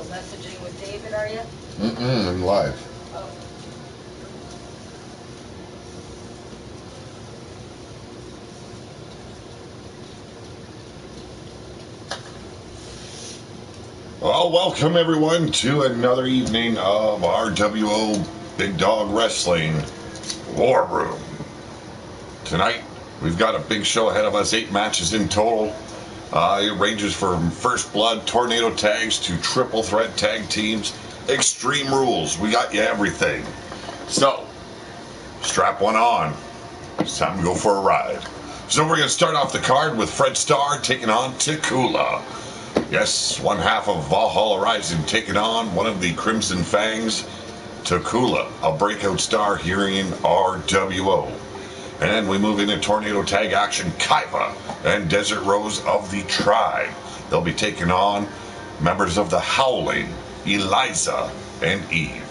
messaging with David, are you? I'm live. Oh. Well, welcome everyone to another evening of RWO Big Dog Wrestling War Room. Tonight, we've got a big show ahead of us, 8 matches in total. It ranges from First Blood, Tornado Tags to Triple Threat Tag Teams, Extreme Rules. We got you everything. So, strap one on. It's time to go for a ride. So we're going to start off the card with Fred Starr taking on Takula. Yes, one half of Valhalla Rising taking on one of the Crimson Fangs, Takula, a breakout star here in RWO. And then we move into Tornado Tag action, Kaiba and Desert Rose of the Tribe. They'll be taking on members of the Howling, Eliza and Eve.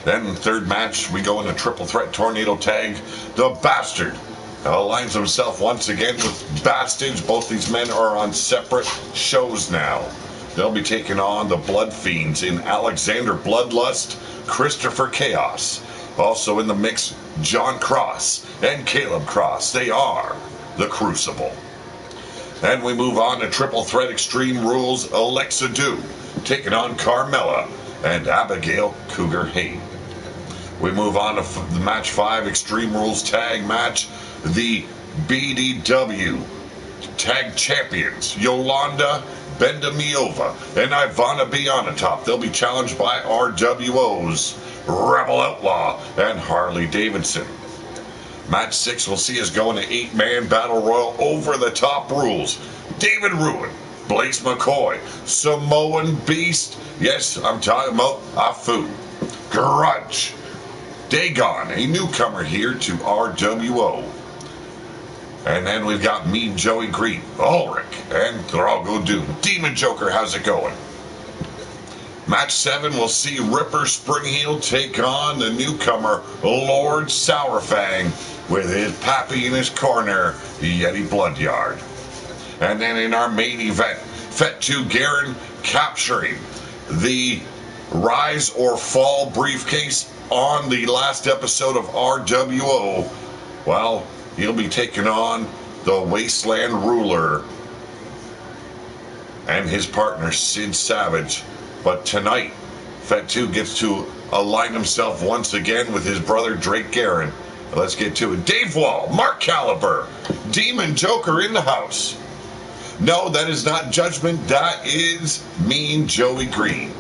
Then third match, we go into Triple Threat Tornado Tag, the Bastard aligns himself once again with Bastards. Both these men are on separate shows now. They'll be taking on the Blood Fiends in Alexander Bloodlust, Christopher Chaos. Also in the mix, John Cross and Caleb Cross. They are the Crucible. And we move on to Triple Threat Extreme Rules, Alexa Dew taking on Carmella and Abigail Cougar Hayne. We move on to the match 5 Extreme Rules tag match. The BDW Tag Champions, Yolanda Bendamiova and Ivana Bionatop. They'll be challenged by RWO's Rebel Outlaw and Harley Davidson. Match 6 will see us go into 8-man battle royal over the top rules. David Ruin, Blaze McCoy, Samoan Beast, yes, I'm talking about Afu, Grudge, Dagon, a newcomer here to RWO. And then we've got Mean Joey Green, Ulrich, and Drago Doom. Demon Joker, how's it going? Match 7 will see Ripper Springheel take on the newcomer Lord Sourfang with his pappy in his corner, Yeti Bloodyard. And then in our main event, Fatu Garen capturing the Rise or Fall briefcase on the last episode of RWO. Well, he'll be taking on the Wasteland Ruler and his partner Sid Savage. But tonight, Fatu gets to align himself once again with his brother Drake Guerin. Let's get to it. Dave Wall, Mark Caliber, Demon Joker in the house. No, that is not Judgment. That is Mean Joey Green.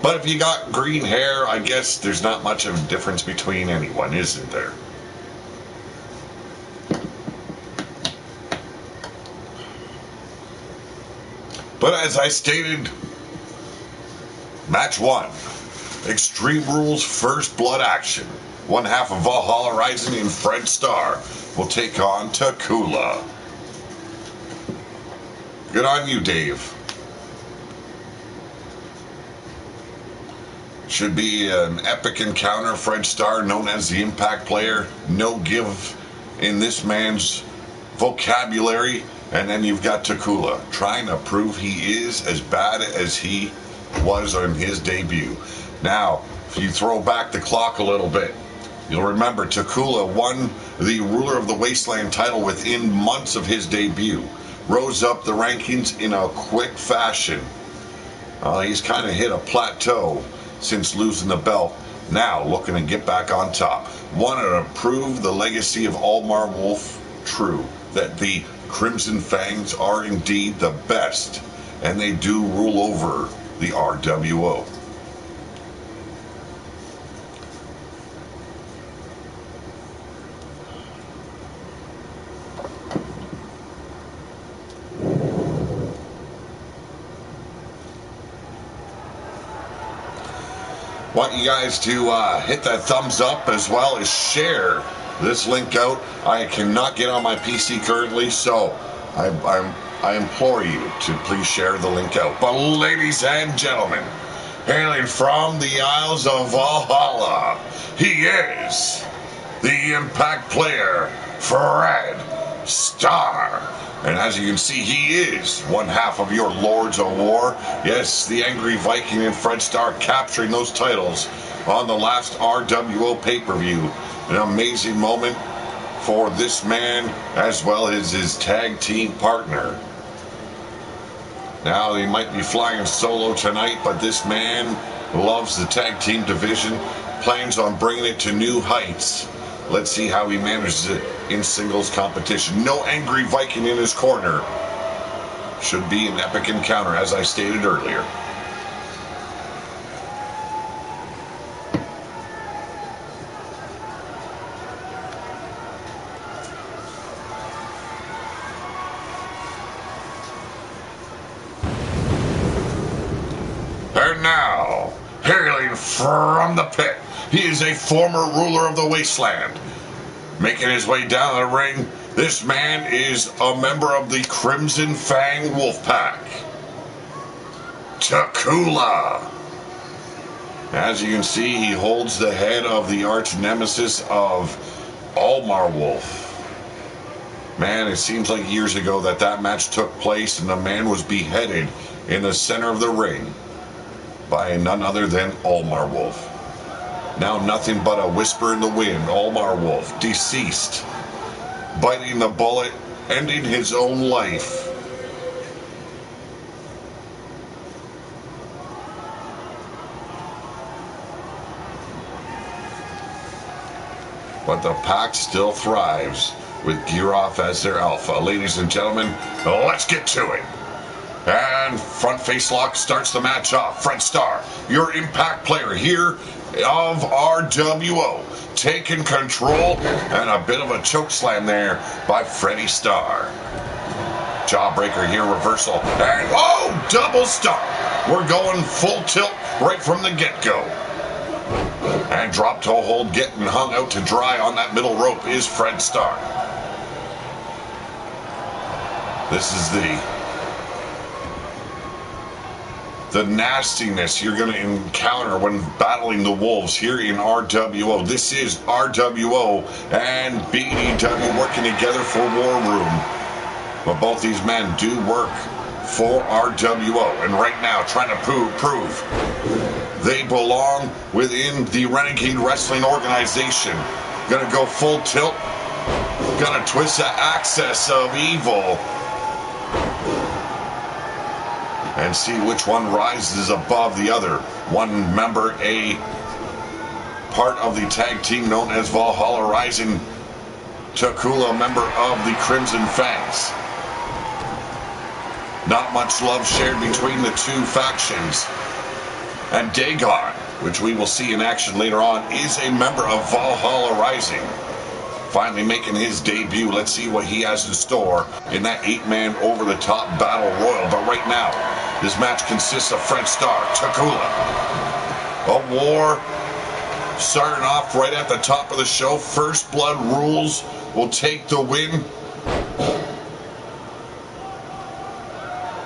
But if you got green hair, I guess there's not much of a difference between anyone, isn't there? But as I stated, match 1, Extreme Rules First Blood action. One half of Valhalla Rising and Fred Starr will take on Takula. Good on you, Dave. Should be an epic encounter. Fred Starr, known as the Impact Player, no give in this man's vocabulary. And then you've got Takula trying to prove he is as bad as he was on his debut. Now, if you throw back the clock a little bit, you'll remember Takula won the Ruler of the Wasteland title within months of his debut. Rose up the rankings in a quick fashion. He's kind of hit a plateau since losing the belt. Now, looking to get back on top. Wanted to prove the legacy of Almar Wolf true, that the Crimson Fangs are indeed the best, and they do rule over the RWO. Want you guys to hit that thumbs up as well as share this link out. I cannot get on my PC currently, so I implore you to please share the link out. But ladies and gentlemen, hailing from the Isles of Valhalla, he is the Impact Player, Fred Star. And as you can see, he is one half of your Lords of War. Yes, the Angry Viking and Fred Starr capturing those titles on the last RWO pay-per-view. An amazing moment for this man as well as his tag team partner. Now, he might be flying solo tonight, but this man loves the tag team division, plans on bringing it to new heights. Let's see how he manages it in singles competition. No Angry Viking in his corner. Should be an epic encounter, as I stated earlier. And now, hailing from the pit, he is a former ruler of the wasteland. Making his way down the ring, this man is a member of the Crimson Fang Wolfpack. Takula. As you can see, he holds the head of the arch nemesis of Almar Wolf. Man, it seems like years ago that match took place and the man was beheaded in the center of the ring by none other than Almar Wolf. Now nothing but a whisper in the wind. Almar Wolf, deceased, biting the bullet, ending his own life. But the pack still thrives with Giroff as their alpha. Ladies and gentlemen, let's get to it. And front face lock starts the match off. Fred Starr, your impact player here of RWO, taking control, and a bit of a choke slam there by Freddie Starr. Jawbreaker here, reversal, and oh, double stomp. We're going full tilt right from the get-go. And drop toe hold, getting hung out to dry on that middle rope is Fred Starr. This is the nastiness you're going to encounter when battling the Wolves here in RWO. This is RWO and BDW working together for War Room. But both these men do work for RWO, and right now trying to prove they belong within the Renegade Wrestling organization. Gonna go full tilt, gonna twist the axis of evil and see which one rises above the other. One member, a part of the tag team known as Valhalla Rising. Takula, member of the Crimson Fangs. Not much love shared between the two factions. And Dagon, which we will see in action later on, is a member of Valhalla Rising. Finally making his debut. Let's see what he has in store in that 8-man over-the-top battle royal. But right now, this match consists of Fred Starr, Takula. A war starting off right at the top of the show. First Blood Rules will take the win.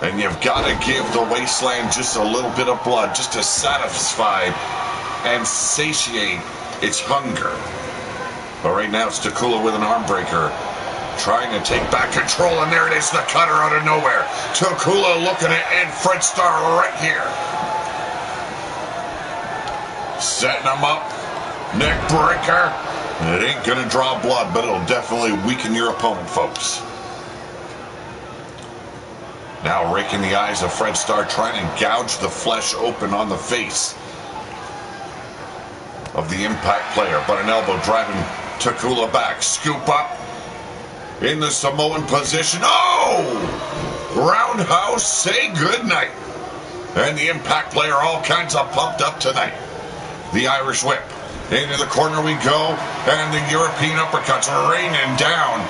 And you've got to give the wasteland just a little bit of blood just to satisfy and satiate its hunger. But right now it's Takula with an arm breaker, trying to take back control, and there it is, the cutter out of nowhere. Takula looking at Ed Fred Starr right here. Setting him up, neck breaker. It ain't gonna draw blood, but it'll definitely weaken your opponent, folks. Now raking the eyes of Fred Starr, trying to gouge the flesh open on the face of the Impact player, but an elbow driving Takula back. Scoop up in the Samoan position. Oh! Roundhouse, say goodnight. And the Impact player all kinds of pumped up tonight. The Irish whip. Into the corner we go, and the European uppercuts raining down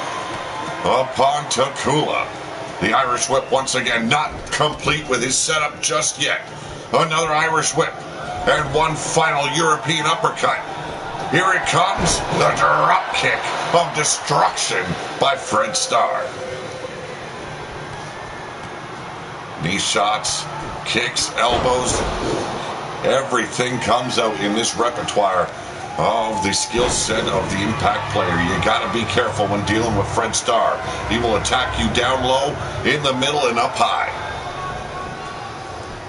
upon Takula. The Irish whip once again not complete with his setup just yet. Another Irish whip. And one final European uppercut. Here it comes, the drop kick of destruction by Fred Starr. Knee shots, kicks, elbows, everything comes out in this repertoire of the skill set of the Impact player. You gotta be careful when dealing with Fred Starr. He will attack you down low, in the middle, and up high.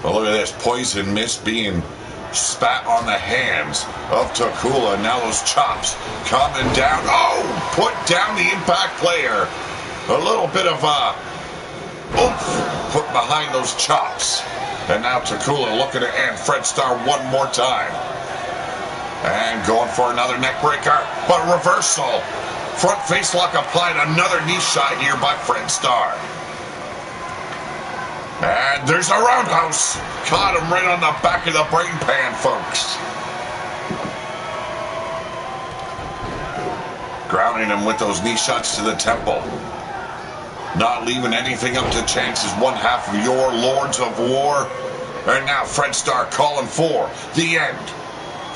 But look at this, poison mist being spat on the hands of Takula. Now those chops coming down. Oh, put down the Impact player. A little bit of oomph put behind those chops. And now Takula looking to end Fred Starr one more time. And going for another neck breaker, but reversal. Front face lock applied, another knee shot here by Fred Starr. And there's a roundhouse. Caught him right on the back of the brain pan, folks. Grounding him with those knee shots to the temple. Not leaving anything up to chance is one half of your Lords of War. And now Fred Starr calling for the end,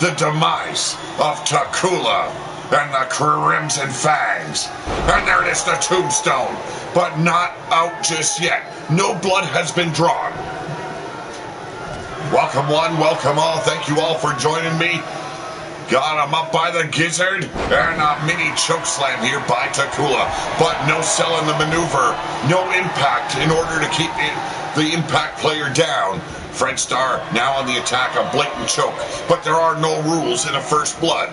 the demise of Takula and the Crimson Fangs. And there it is, the tombstone. But not out just yet. No blood has been drawn. Welcome one, welcome all. Thank you all for joining me. Got him up by the gizzard. And a mini chokeslam here by Takula. But no selling the maneuver. No impact in order to keep the Impact player down. Fred Starr now on the attack, a blatant choke. But there are no rules in a First Blood.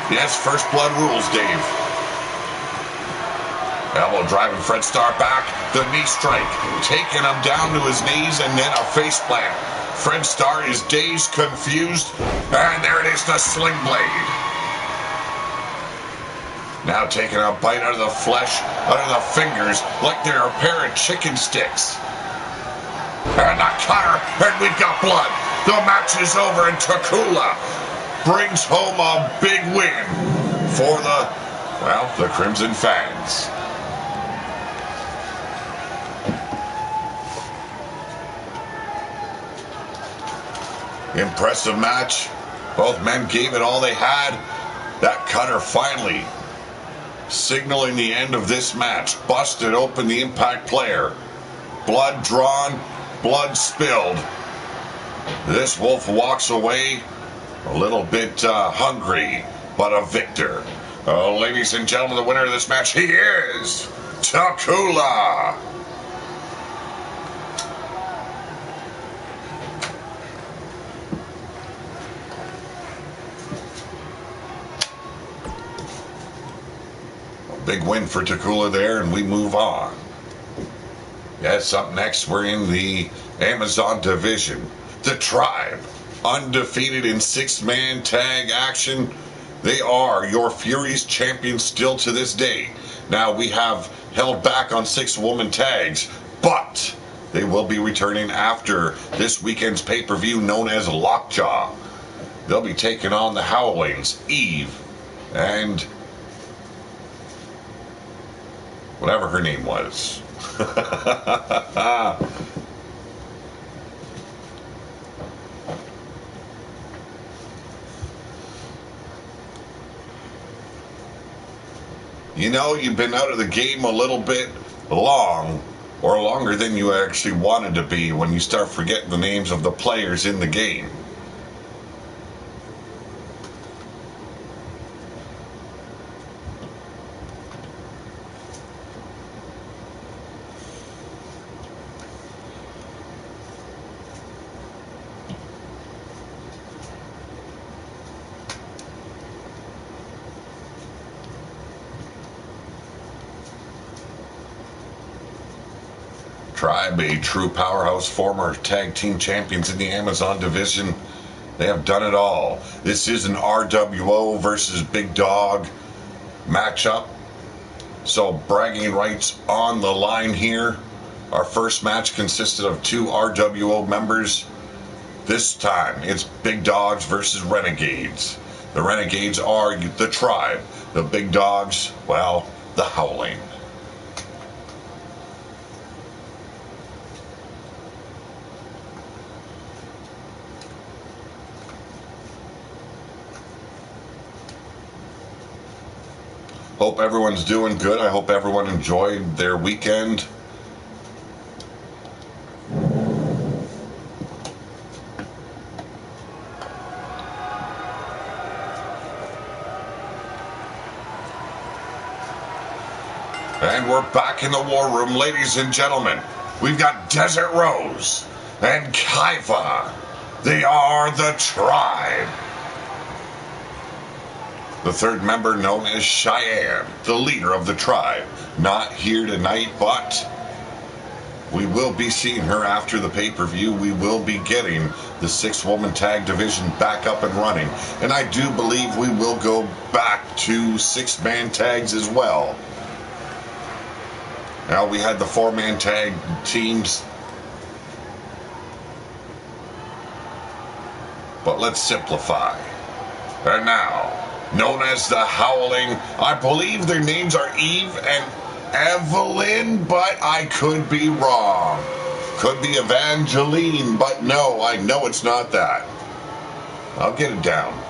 Yes, First Blood rules, Dave. Elbow driving Fred Starr back. The knee strike. Taking him down to his knees and then a face plant. Fred Starr is dazed, confused. And there it is, the sling blade. Now taking a bite out of the flesh, out of the fingers, like they're a pair of chicken sticks. And a cutter, and we've got blood. The match is over, and Takula brings home a big win for the Crimson Fangs. Impressive match. Both men gave it all they had. That cutter finally signaling the end of this match. Busted open the Impact player. Blood drawn, blood spilled. This wolf walks away a little bit hungry, but a victor. Ladies and gentlemen, the winner of this match, he is Takula. Big win for Takula there, and we move on. Yes, up next, we're in the Amazon division. The Tribe, undefeated in six-man tag action. They are your Furious champions still to this day. Now, we have held back on six-woman tags, but they will be returning after this weekend's pay-per-view known as Lockjaw. They'll be taking on the Howlings, Eve, and whatever her name was. You know, you've been out of the game a little bit long, or longer than you actually wanted to be when you start forgetting the names of the players in the game. Tribe, a true powerhouse, former tag team champions in the Amazon division. They have done it all. This is an RWO versus Big Dog matchup. So bragging rights on the line here. Our first match consisted of two RWO members. This time it's Big Dogs versus Renegades. The Renegades are the Tribe. The Big Dogs, well, the Howling. Hope everyone's doing good. I hope everyone enjoyed their weekend. And we're back in the war room, ladies and gentlemen. We've got Desert Rose and Kaiva. They are the tribe. The third member, known as Cheyenne, the leader of the tribe. Not here tonight, but we will be seeing her after the pay-per-view. We will be getting the 6-woman tag division back up and running. And I do believe we will go back to 6-man tags as well. Now, we had the 4-man tag teams. But let's simplify. And now, known as the Howling, I believe their names are Eve and Evelyn, but I could be wrong. Could be Evangeline, but no, I know it's not that. I'll get it down.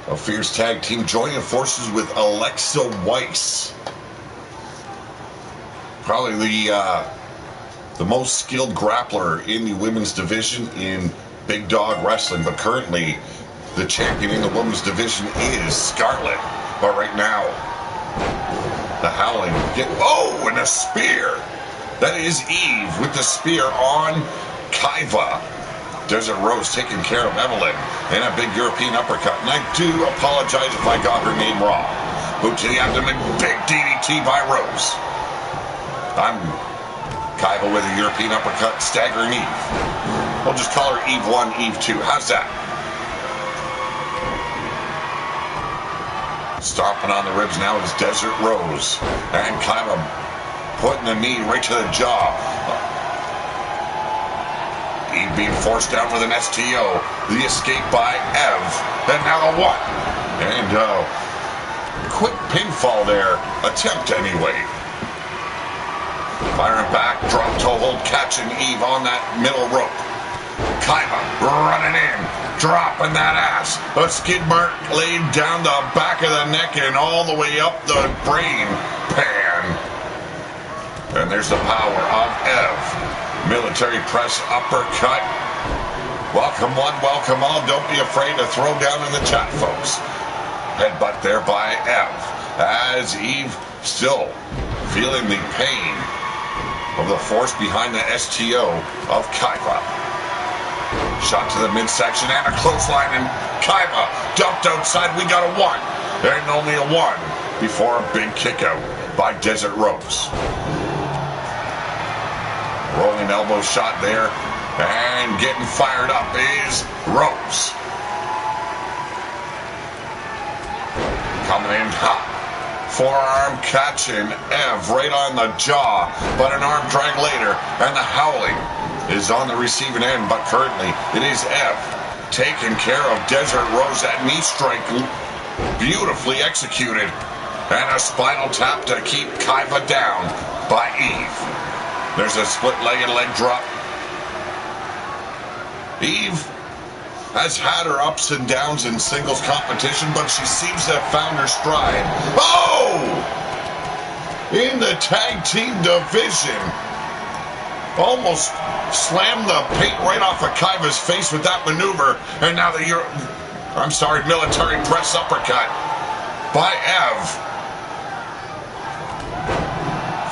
A fierce tag team joining forces with Alexa Weiss. Probably the most skilled grappler in the women's division in Big Dog Wrestling. But currently, the champion in the women's division is Scarlett. But right now, the Howling and a spear. That is Eve with the spear on Kaiva. Desert Rose taking care of Evelyn and a big European uppercut. And I do apologize if I got her name wrong. Boot to the abdomen, big DDT by Rose. I'm Kaiva with a European uppercut, staggering Eve. We'll just call her Eve 1, Eve 2. How's that? Stomping on the ribs now is Desert Rose. And Kaiva putting the knee right to the jaw. Eve being forced down with an STO. The escape by Ev. And now the 1. And quick pinfall there. Attempt anyway. Firing back, drop toe hold, catching Eve on that middle rope. Kaiva running in, dropping that ass. A skid mark laid down the back of the neck and all the way up the brain pan. And there's the power of Ev. Military press uppercut. Welcome one, welcome all. Don't be afraid to throw down in the chat, folks. Headbutt there by Ev. As Eve still feeling the pain of the force behind the STO of Kaiva. Shot to the midsection and a clothesline, and Kaiva dumped outside. We got a 1. And only a 1 before a big kick out by Desert Rose. Rolling elbow shot there, and getting fired up is Rose. Coming in hot. Forearm catching Ev right on the jaw, but an arm drag later, and the Howling is on the receiving end, but currently it is Ev taking care of Desert Rose. That knee strike beautifully executed, and a spinal tap to keep Kaiva down by Eve. There's a split-legged leg drop. Eve has had her ups and downs in singles competition, but she seems to have found her stride. Oh! In the tag team division. Almost slammed the paint right off of Kaiva's face with that maneuver. And now the military press uppercut by Ev.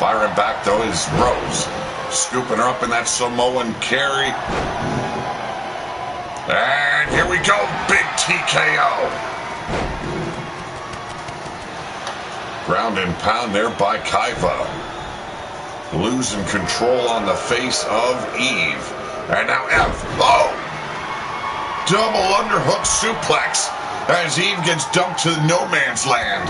Firing back, though, is Rose. Scooping her up in that Samoan carry. And here we go, big TKO. Ground and pound there by Kaiva. Losing control on the face of Eve. And now Ev. Oh! Double underhook suplex as Eve gets dumped to no man's land.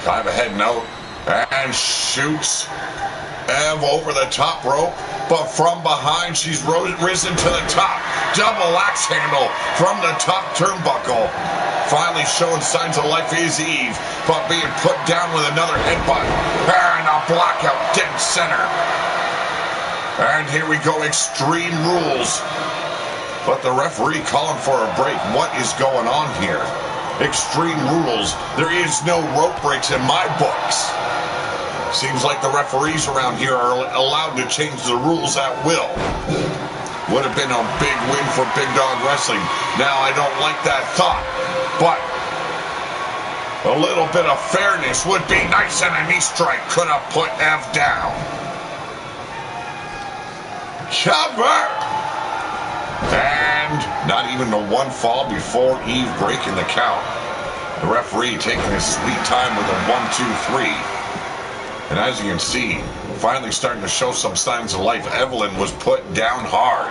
Kaiva heading out and shoots Ev over the top rope, but from behind she's risen to the top. Double axe handle from the top turnbuckle. Finally showing signs of life is Eve, but being put down with another headbutt. And a blackout dead center. And here we go, Extreme Rules. But the referee calling for a break. What is going on here? Extreme Rules. There is no rope breaks in my books. Seems like the referees around here are allowed to change the rules at will. Would have been a big win for Big Dog Wrestling. Now I don't like that thought, but a little bit of fairness would be nice, and a knee strike could have put Ev down. Cover! And not even the one fall before Eve breaking the count. The referee taking his sweet time with a 1, 2, 3. And as you can see, finally starting to show some signs of life. Evelyn was put down hard.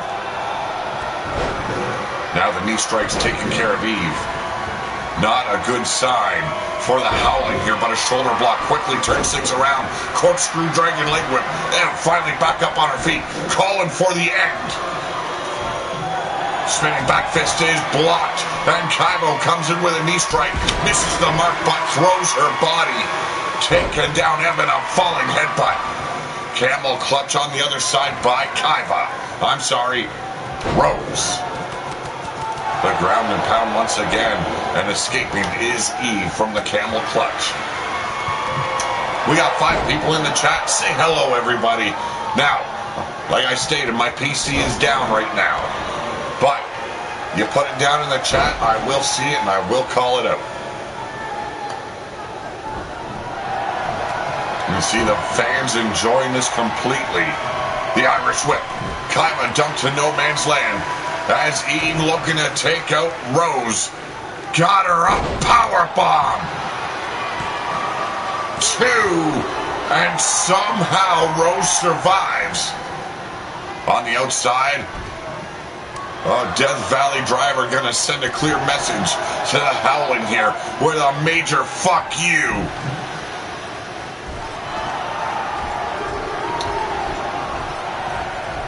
Now the knee strike's taking care of Eve. Not a good sign for the Howling here, but a shoulder block quickly turns things around. Corkscrew dragon leg whip, and finally back up on her feet, calling for the end. Spinning back fist is blocked, and Kaibo comes in with a knee strike, misses the mark, but throws her body. Taken down Evan, a falling headbutt. Camel clutch on the other side by Rose. The ground and pound once again, and escaping is Eve from the camel clutch. We got 5 people in the chat. Say hello, everybody. Now, like I stated, my PC is down right now. But you put it down in the chat, I will see it and I will call it out. You see the fans enjoying this completely. The Irish whip. Kaiba dumped to no man's land. As Eve looking to take out Rose. Got her up. Powerbomb. 2. And somehow Rose survives. On the outside. Death Valley Driver gonna send a clear message to the Howling here with a major fuck you.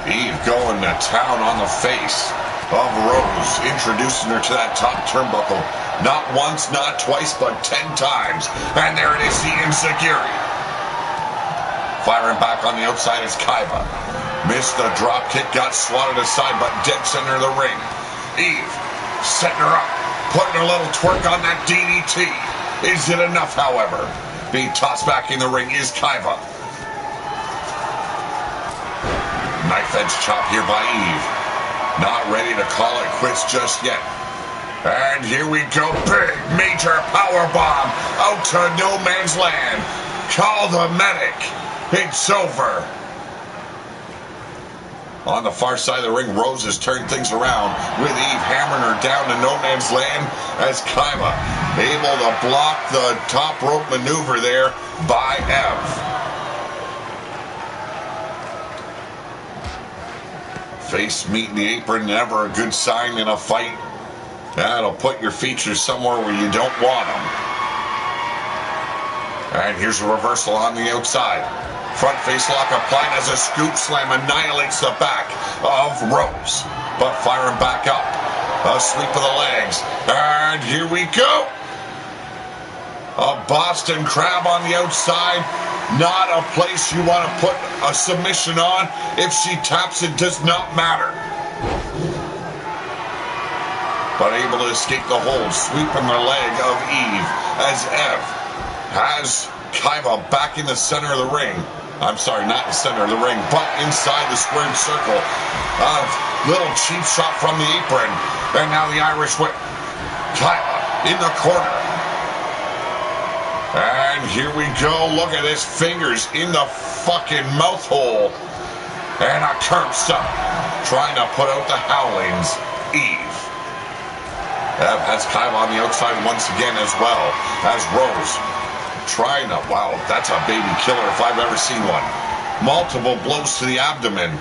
Eve going to town on the face of Rose, introducing her to that top turnbuckle. Not once, not twice, but 10 times. And there it is, the insecurity. Firing back on the outside is Kaiba. Missed the drop kick, got swatted aside, but dead center of the ring. Eve setting her up, putting a little twerk on that DDT. Is it enough, however? Being tossed back in the ring is Kaiba. Knife edge chop here by Eve. Not ready to call it quits just yet. And here we go. Big major power bomb out to no man's land. Call the medic. It's over. On the far side of the ring, Rose has turned things around with Eve hammering her down to no man's land as Kaiba able to block the top rope maneuver there by Ev. Face meeting the apron, never a good sign in a fight. That'll put your features somewhere where you don't want them. And here's a reversal on the outside. Front face lock applied as a scoop slam annihilates the back of Rose. But firing back up. A sweep of the legs. And here we go. A Boston Crab on the outside. Not a place you want to put a submission on. If she taps, it does not matter. But able to escape the hold, sweeping the leg of Eve as Ev has Kaiba back in the center of the ring. I'm sorry, not the center of the ring, but inside the squared circle. Little cheap shot from the apron. And now the Irish whip. Kaiba in the corner. And here we go. Look at his fingers in the fucking mouth hole. And a curb stop. Trying to put out the Howlings. Eve. Ev has Kaiba on the outside once again as well. As Rose trying to... Wow, that's a baby killer if I've ever seen one. Multiple blows to the abdomen.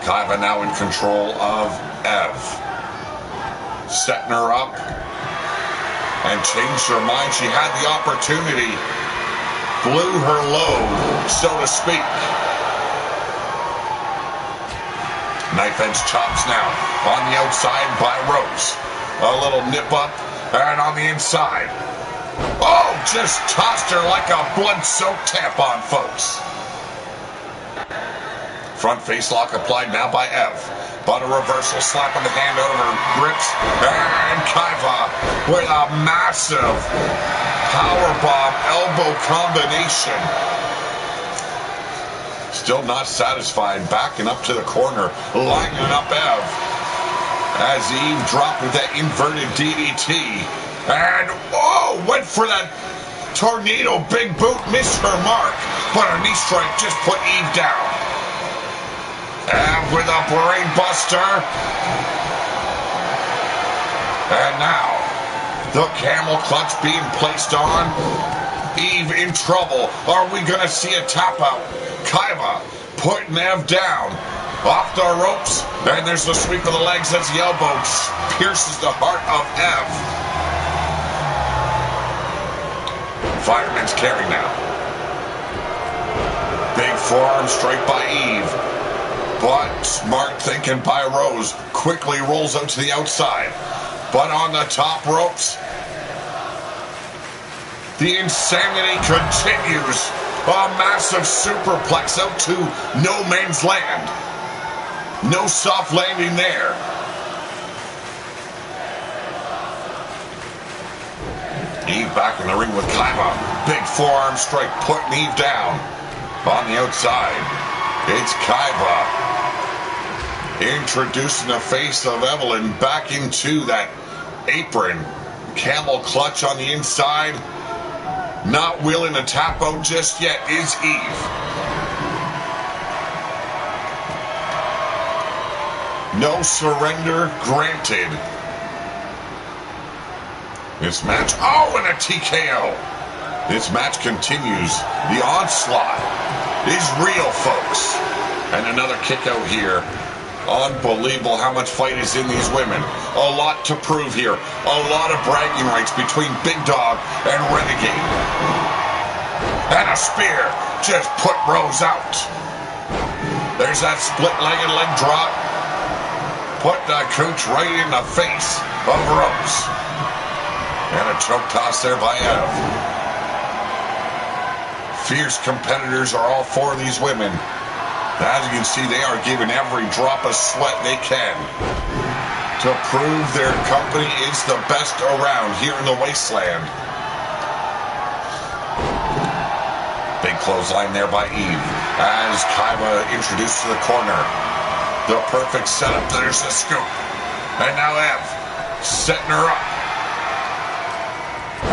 Kaiba now in control of Ev. Setting her up. And changed her mind. She had the opportunity. Blew her load, so to speak. Knife edge chops now. On the outside by Rose. A little nip up. And on the inside. Oh, just tossed her like a blood-soaked tampon, folks. Front face lock applied now by Ev. But a reversal slap on the hand over grips. And Kaiva with a massive powerbomb elbow combination. Still not satisfied. Backing up to the corner. Lining up Ev. As Eve dropped with that inverted DDT. And, oh, went for that tornado big boot. Missed her mark. But a knee strike just put Eve down. And with a brain buster. And now, the camel clutch being placed on. Eve in trouble. Are we going to see a tap out? Kaiva putting Ev down. Off the ropes. And there's the sweep of the legs as the elbow pierces the heart of Ev. Fireman's carry now. Big forearm strike by Eve. But smart thinking by Rose. Quickly rolls out to the outside. But on the top ropes, the insanity continues. A massive superplex out to no man's land. No soft landing there. Eve back in the ring with Kaiva. Big forearm strike putting Eve down. On the outside, it's Kaiva. Introducing the face of Evelyn back into that apron. Camel clutch on the inside. Not willing to tap out just yet is Eve. No surrender granted. This match, oh, and a TKO. This match continues. The onslaught is real, folks. And another kick out here. Unbelievable how much fight is in these women. A lot to prove here. A lot of bragging rights between Big Dog and Renegade. And a spear just put Rose out. There's that split-legged leg drop. Put the cooch right in the face of Rose. And a choke toss there by Ev. Fierce competitors are all four of these women. As you can see, they are giving every drop of sweat they can to prove their company is the best around here in the wasteland. Big clothesline there by Eve as Kaiva introduced to the corner. The perfect setup. There's the scoop. And now Ev setting her up.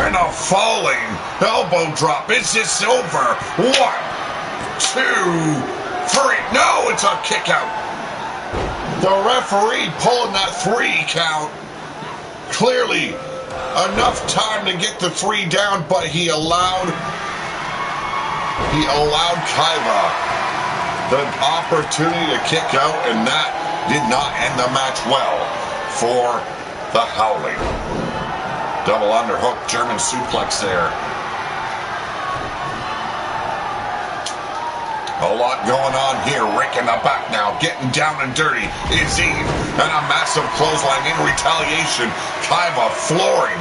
And a falling elbow drop. Is this over? 1, 2, 3. No, it's a kick out. The referee pulling that 3 count. Clearly enough time to get the 3 down, but he allowed Kaiva the opportunity to kick out, and that did not end the match well for the Howling. Double underhook, German suplex there. A lot going on here. Raking the back now. Getting down and dirty is Eve. And a massive clothesline in retaliation. Kaiva flooring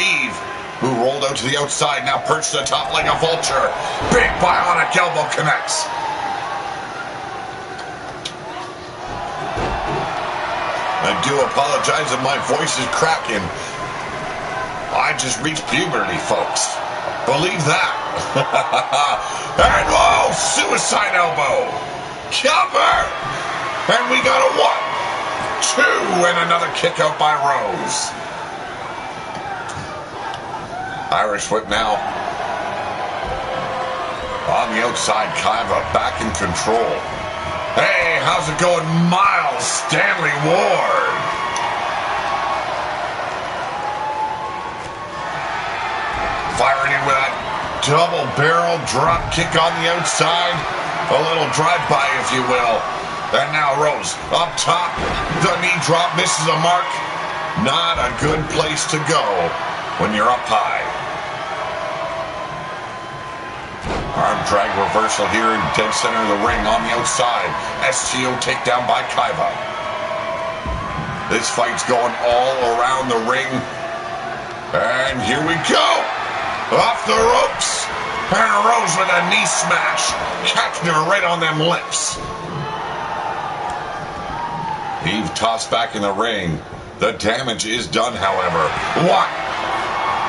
Eve, who rolled out to the outside. Now perched the top like a vulture. Big bionic elbow connects. I do apologize if my voice is cracking. I just reached puberty, folks. Believe that. And oh, suicide elbow. Cover. And we got a 1, 2, and another kick out by Rose. Irish whip now. On the outside, Kaiva back in control. Hey, how's it going, Miles Stanley Ward? Firing in with that double barrel drop kick on the outside. A little drive-by, if you will. And now Rose up top. The knee drop misses a mark. Not a good place to go when you're up high. Arm drag reversal here in dead center of the ring on the outside. STO takedown by Kaiva. This fight's going all around the ring. And here we go. Off the ropes. And Rose with a knee smash. Catching her right on them lips. Eve tossed back in the ring. The damage is done, however. What?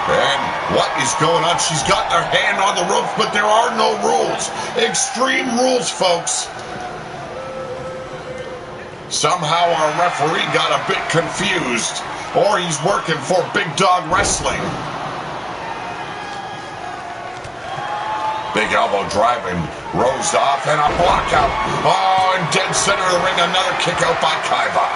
And what is going on? She's got her hand on the ropes, but there are no rules. Extreme rules, folks. Somehow our referee got a bit confused, or he's working for Big Dog Wrestling. Big elbow driving Rose off, and a block out. Oh, and dead center of the ring, another kick out by Kaiba.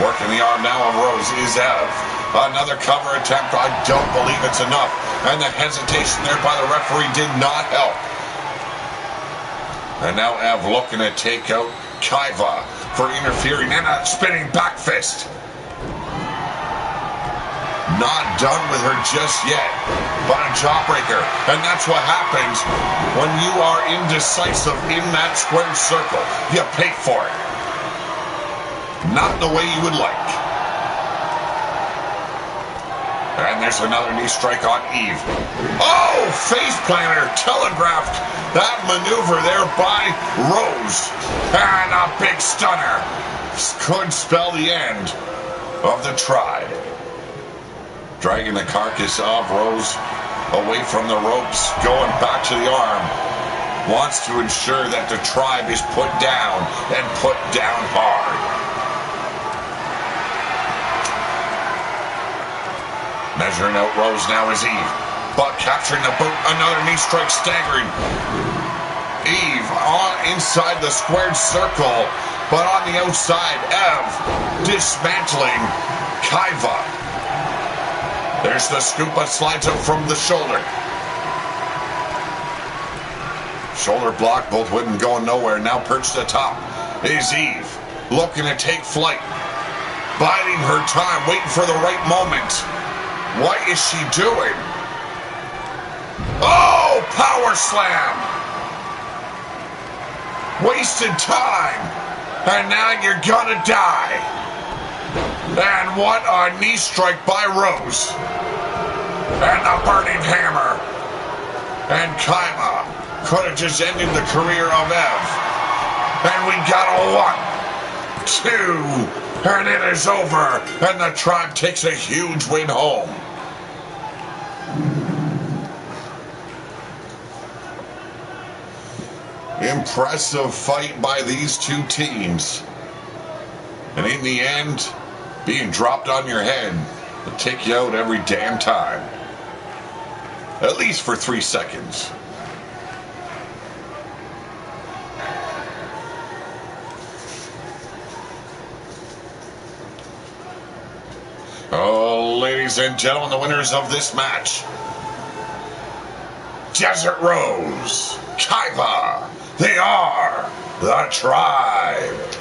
Working the arm now of Rose is Ev. Another cover attempt. I don't believe it's enough. And the hesitation there by the referee did not help. And now Ev looking to take out Kaiba for interfering, and a spinning back fist. Not done with her just yet, but a jawbreaker. And that's what happens when you are indecisive in that square circle. You pay for it. Not the way you would like. And there's another knee strike on Eve. Oh, face planter telegraphed that maneuver there by Rose. And a big stunner. Could spell the end of the Tribe. Dragging the carcass of Rose away from the ropes, going back to the arm. Wants to ensure that the Tribe is put down, and put down hard. Measuring out Rose now is Eve. But capturing the boot, another knee strike staggering. Eve on inside the squared circle, but on the outside, Ev dismantling Kaiba. There's the scoop, but slides up from the shoulder. Shoulder block, both wouldn't go nowhere. Now perched atop is Eve, looking to take flight. Biding her time, waiting for the right moment. What is she doing? Oh, power slam! Wasted time, and now you're gonna die. And what a knee strike by Rose. And the burning hammer. And Kaiba could have just ended the career of Ev. And we got a 1, 2, and it is over. And the Tribe takes a huge win home. Impressive fight by these two teams. And in the end, being dropped on your head will take you out every damn time. At least for 3 seconds. Oh, ladies and gentlemen, the winners of this match. Desert Rose, Kaiba, they are the Tribe.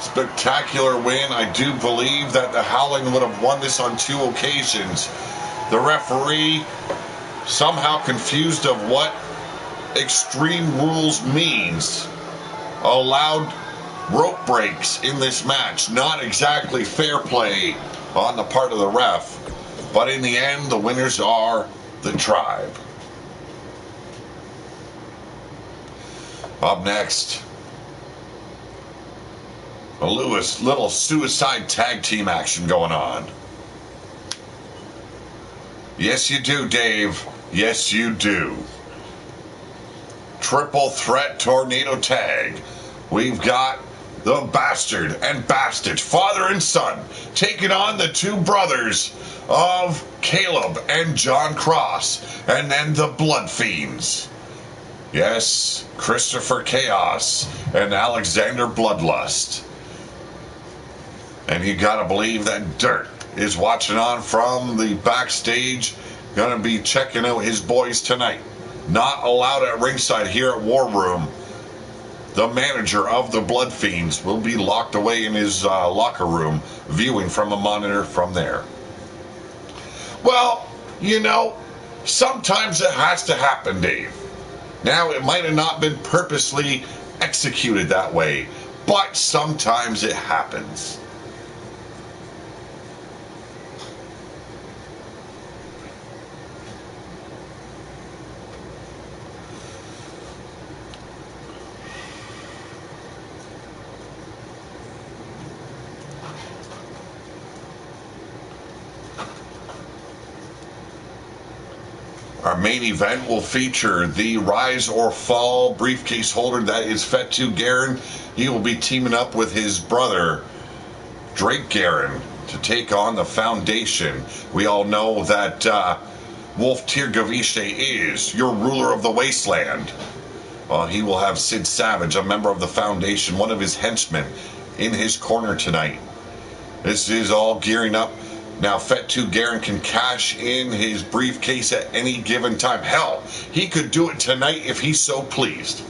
Spectacular win. I do believe that the Howling would have won this on 2 occasions. The referee, somehow confused of what extreme rules means, allowed rope breaks in this match. Not exactly fair play on the part of the ref, but in the end, the winners are the Tribe. Up next, a little suicide tag team action going on. Yes, you do, Dave. Yes, you do. Triple threat tornado tag. We've got the Bastard and Bastards, father and son, taking on the 2 brothers of Caleb and John Cross, and then the Blood Fiends. Yes, Christopher Chaos and Alexander Bloodlust. And you gotta believe that Dirt is watching on from the backstage, gonna be checking out his boys tonight. Not allowed at ringside here at War Room. The manager of the Blood Fiends will be locked away in his locker room, viewing from a monitor from there. Well, you know, sometimes it has to happen, Dave. Now, it might have not been purposely executed that way, but sometimes it happens. Our main event will feature the Rise or Fall briefcase holder. That is Fatu Garin. He will be teaming up with his brother, Drake Garin, to take on the Foundation. We all know that Wolf Tirgavishe is your ruler of the wasteland. Well, he will have Sid Savage, a member of the Foundation, one of his henchmen, in his corner tonight. This is all gearing up. Now, Fatu Garin can cash in his briefcase at any given time. Hell, he could do it tonight if he's so pleased.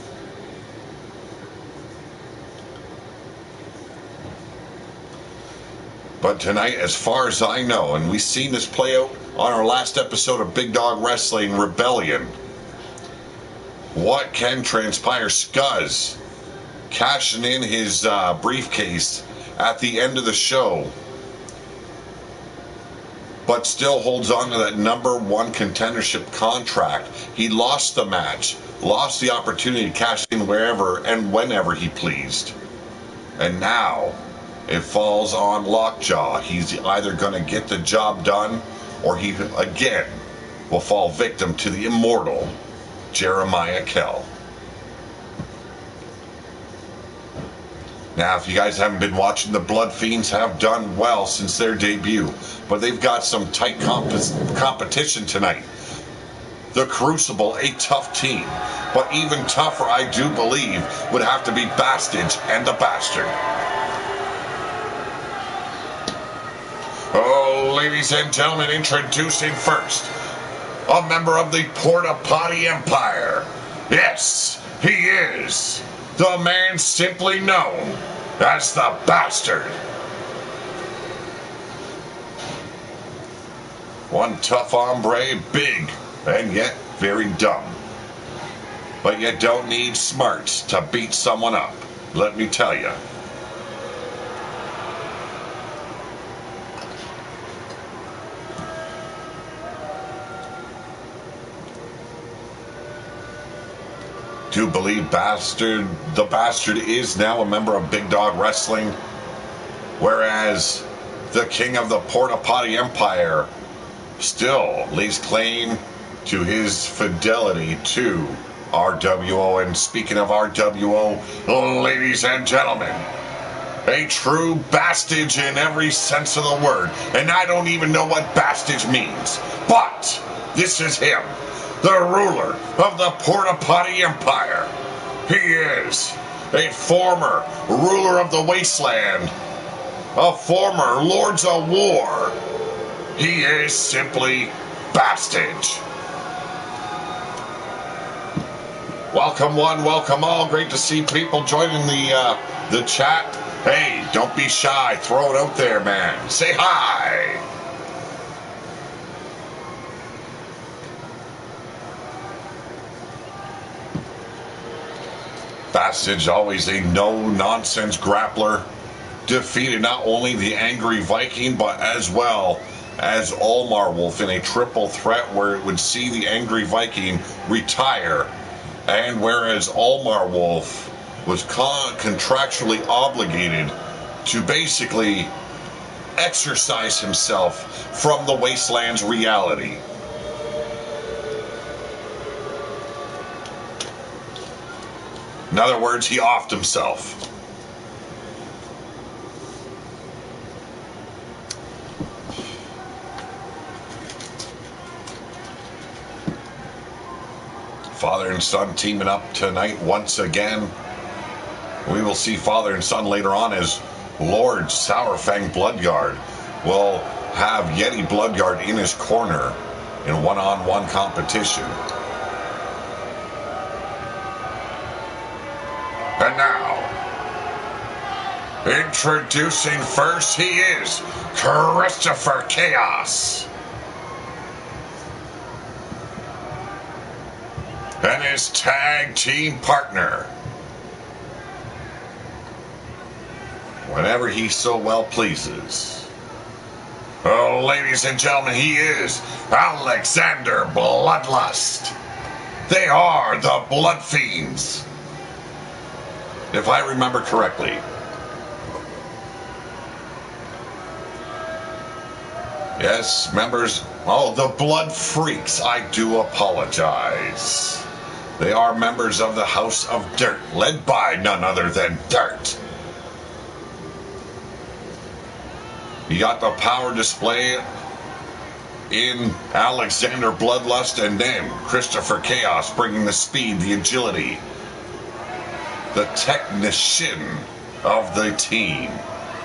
But tonight, as far as I know, and we've seen this play out on our last episode of Big Dog Wrestling Rebellion, what can transpire? Scuzz cashing in his briefcase at the end of the show, but still holds on to that #1 contendership contract. He lost the match, lost the opportunity to cash in wherever and whenever he pleased. And now it falls on Lockjaw. He's either going to get the job done, or he again will fall victim to the immortal Jeremiah Kell. Now, if you guys haven't been watching, the Blood Fiends have done well since their debut, but they've got some tight competition tonight. The Crucible, a tough team, but even tougher, I do believe, would have to be Bastage and the Bastard. Oh, ladies and gentlemen, introducing first, a member of the Porta Potty Empire. Yes, he is the man simply known as the Bastard. One tough hombre, big and yet very dumb. But you don't need smarts to beat someone up, let me tell you. Do believe the Bastard is now a member of Big Dog Wrestling, whereas the king of the Porta Potty Empire still lays claim to his fidelity to RWO. And speaking of RWO, ladies and gentlemen, a true Bastage in every sense of the word. And I don't even know what Bastage means, but this is him, the ruler of the Porta Potty Empire. He is a former ruler of the wasteland, a former Lords of War. He is simply Bastage. Welcome one, welcome all. Great to see people joining the chat. Hey, don't be shy. Throw it out there, man. Say hi. Bastage, always a no-nonsense grappler, defeated not only the Angry Viking, but as well as Olmar Wolf in a triple threat where it would see the Angry Viking retire, and whereas Olmar Wolf was contractually obligated to basically exercise himself from the Wasteland's reality. In other words, he offed himself. Father and son teaming up tonight once again. We will see father and son later on as Lord Sourfang Bloodguard will have Yeti Bloodguard in his corner in one-on-one competition. And now, introducing first, he is Christopher Chaos. And his tag team partner, whenever he so well pleases. Oh, ladies and gentlemen, he is Alexander Bloodlust. They are the Blood Fiends, if I remember correctly. Yes, members, the Blood Freaks, I do apologize. They are members of the House of Dirt, led by none other than Dirt. You got the power display in Alexander Bloodlust, and then Christopher Chaos bringing the speed, the agility, the technician of the team.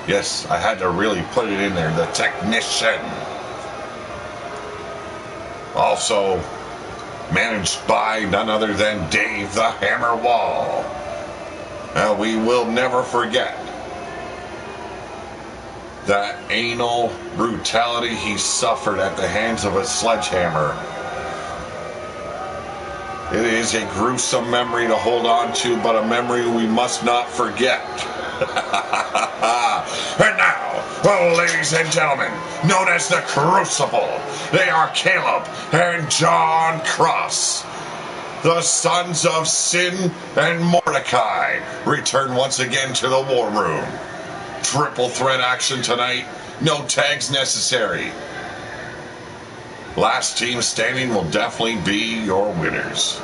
Yes, I had to really put it in there, the technician. Also managed by none other than Dave the Hammer Wall. Now, we will never forget that anal brutality he suffered at the hands of a sledgehammer. It is a gruesome memory to hold on to, but a memory we must not forget. And now, ladies and gentlemen, known as the Crucible, they are Caleb and John Cross. The sons of Sin and Mordecai return once again to the War Room. Triple threat action tonight, no tags necessary. Last team standing will definitely be your winners.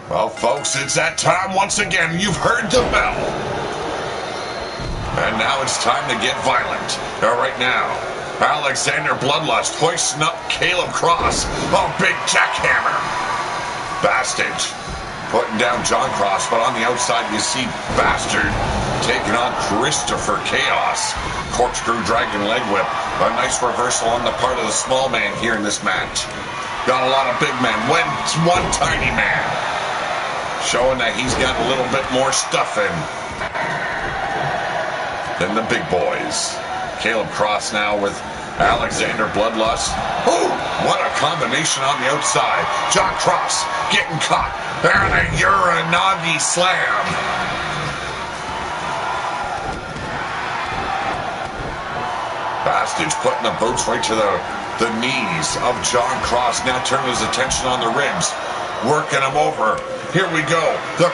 Well, folks, it's that time once again. You've heard the bell. And now it's time to get violent. Right now, Alexander Bloodlust hoisting up Caleb Cross, a big jackhammer. Bastage putting down John Cross, but on the outside you see Bastard taking on Christopher Chaos. Corkscrew Dragon Leg Whip. A nice reversal on the part of the small man here in this match. Got a lot of big men. One tiny man. Showing that he's got a little bit more stuff in than the big boys. Caleb Cross now with Alexander Bloodlust. Ooh, what a combination on the outside. John Cross getting caught. And a Uranagi slam. Bastage putting the boots right to the knees of John Cross. Now turning his attention on the ribs. Working him over. Here we go. The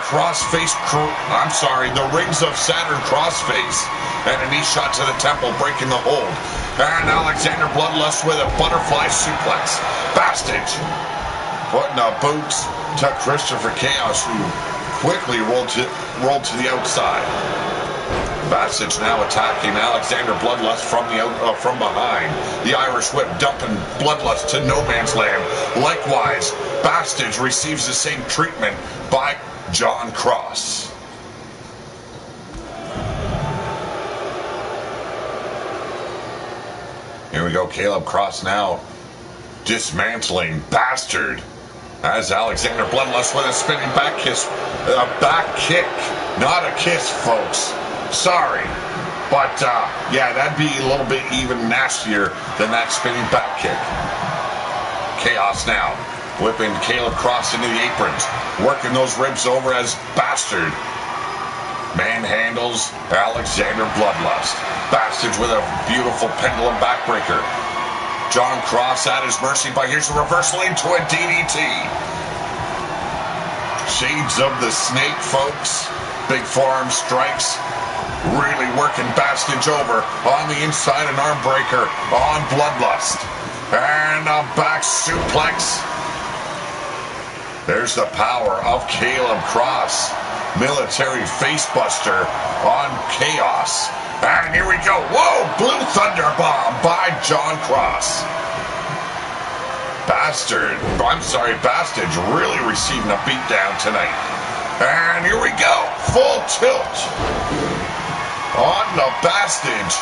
the Rings of Saturn crossface. And a knee shot to the temple, breaking the hold. And Alexander Bloodlust with a butterfly suplex. Bastage putting the boots to Christopher Chaos, who quickly rolled to the outside. Bastage now attacking Alexander Bloodlust from behind. The Irish Whip dumping Bloodlust to no man's land. Likewise, Bastage receives the same treatment by John Cross. Here we go, Caleb Cross now dismantling Bastard as Alexander Bloodlust with a spinning back kiss. A back kick, not a kiss, folks. Sorry. But, yeah, that'd be a little bit even nastier than that spinning back kick. Chaos now whipping Caleb Cross into the aprons, working those ribs over as Bastard manhandles Alexander Bloodlust. Bastage with a beautiful pendulum backbreaker. John Cross at his mercy, but here's a reversal into a DDT. Shades of the Snake, folks. Big forearm strikes. Really working Bastage over on the inside, an arm breaker on Bloodlust. And a back suplex. There's the power of Caleb Cross. Military facebuster on Chaos. And here we go. Whoa! Blue Thunder Bomb by John Cross. Bastage really receiving a beatdown tonight. And here we go. Full tilt on the Bastage.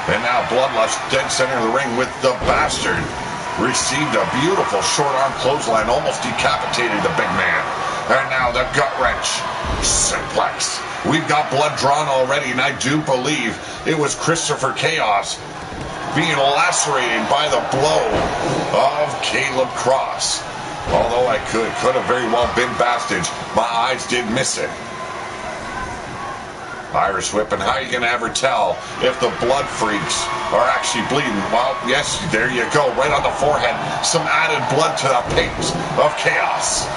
And now Bloodlust dead center of the ring with the Bastard. Received a beautiful short arm clothesline, almost decapitated the big man. And now the gut wrench suplex. We've got blood drawn already, and I do believe it was Christopher Chaos being lacerated by the blow of Caleb Cross. Although it could have very well been Bastage. My eyes did miss it. Irish whip, and how are you going to ever tell if the blood freaks are actually bleeding? Well, yes, there you go, right on the forehead. Some added blood to the paint of chaos.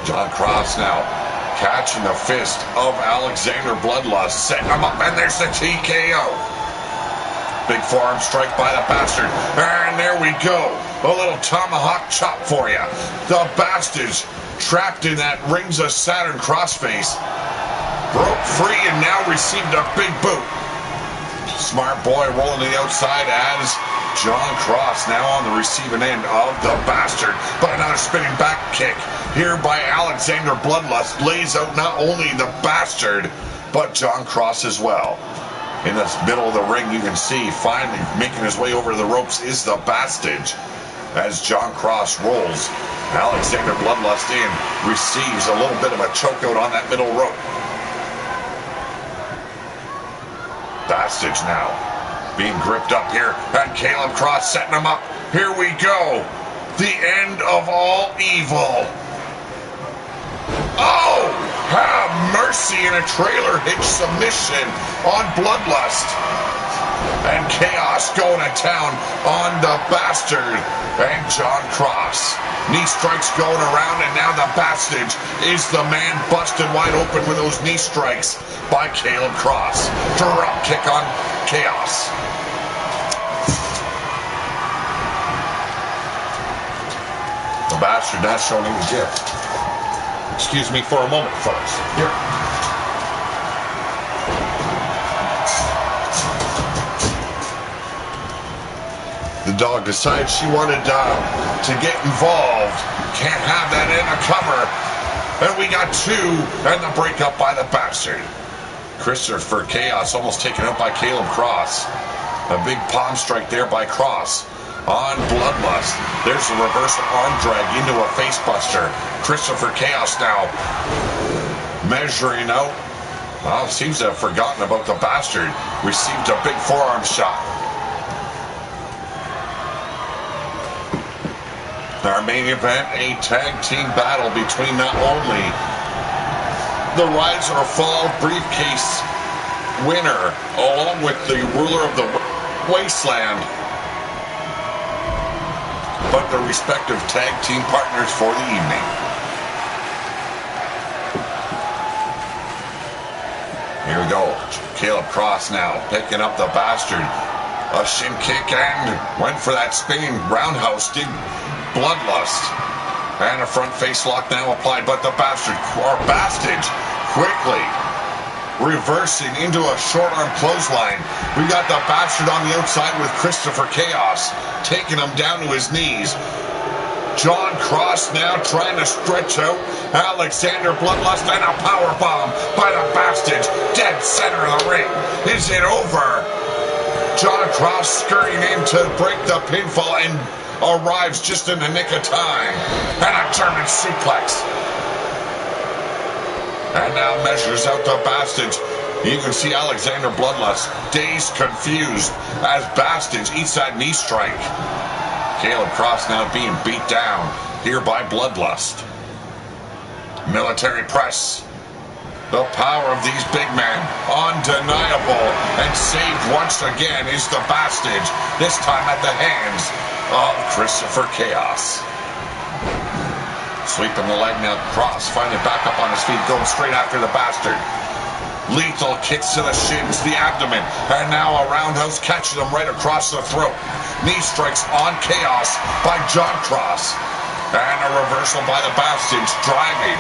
John Cross now catching the fist of Alexander Bloodlust, setting him up, and there's the TKO. Big forearm strike by the Bastard, and there we go. A little tomahawk chop for you. The Bastard's trapped in that Rings of Saturn crossface. Broke free and now received a big boot. Smart boy rolling to the outside as John Cross now on the receiving end of the Bastard. But another spinning back kick here by Alexander Bloodlust lays out not only the Bastard, but John Cross as well. In the middle of the ring, you can see finally making his way over the ropes is the Bastard. As John Cross rolls, Alexander Bloodlust in, receives a little bit of a chokeout on that middle rope. Bastard now being gripped up here, and Caleb Cross setting him up. Here we go. The end of all evil. Oh, have mercy, in a trailer hitch submission on Bloodlust. And chaos going to town on the Bastard and John Cross. Knee strikes going around, and now the Bastard is the man busted wide open with those knee strikes by Caleb Cross. Drop kick on Chaos. The Bastard not showing any gift. Excuse me for a moment, folks. Here. The Dog decides she wanted to get involved. Can't have that in a cover. And we got two, and the breakup by the Bastard. Christopher Chaos almost taken out by Caleb Cross. A big palm strike there by Cross on Bloodlust. There's a reversal arm drag into a facebuster. Christopher Chaos now measuring out. Well, seems to have forgotten about the Bastard. Received a big forearm shot. Our main event, a tag team battle between not only the Rise or Fall briefcase winner, along with the ruler of the Wasteland, but the respective tag team partners for the evening. Here we go. Caleb Cross now picking up the Bastard. A shin kick and went for that spinning roundhouse. Did Bloodlust. And a front face lock now applied, but the Bastard quickly reversing into a short arm clothesline. We got the Bastard on the outside with Christopher Chaos taking him down to his knees. John Cross now trying to stretch out Alexander Bloodlust, and a powerbomb by the Bastard, dead center of the ring. Is it over? John Cross scurrying in to break the pinfall and arrives just in the nick of time. And a German suplex. And now measures out the Bastard. You can see Alexander Bloodlust dazed, confused, as Bastard eats that knee strike. Caleb Cross now being beat down here by Bloodlust. Military press. The power of these big men, undeniable, and saved once again is the Bastard, this time at the hands of Christopher Chaos. Sweeping the leg now, Cross finally back up on his feet, going straight after the Bastard. Lethal kicks to the shins, the abdomen, and now a roundhouse catching him right across the throat. Knee strikes on Chaos by John Cross. And a reversal by the Bastards, driving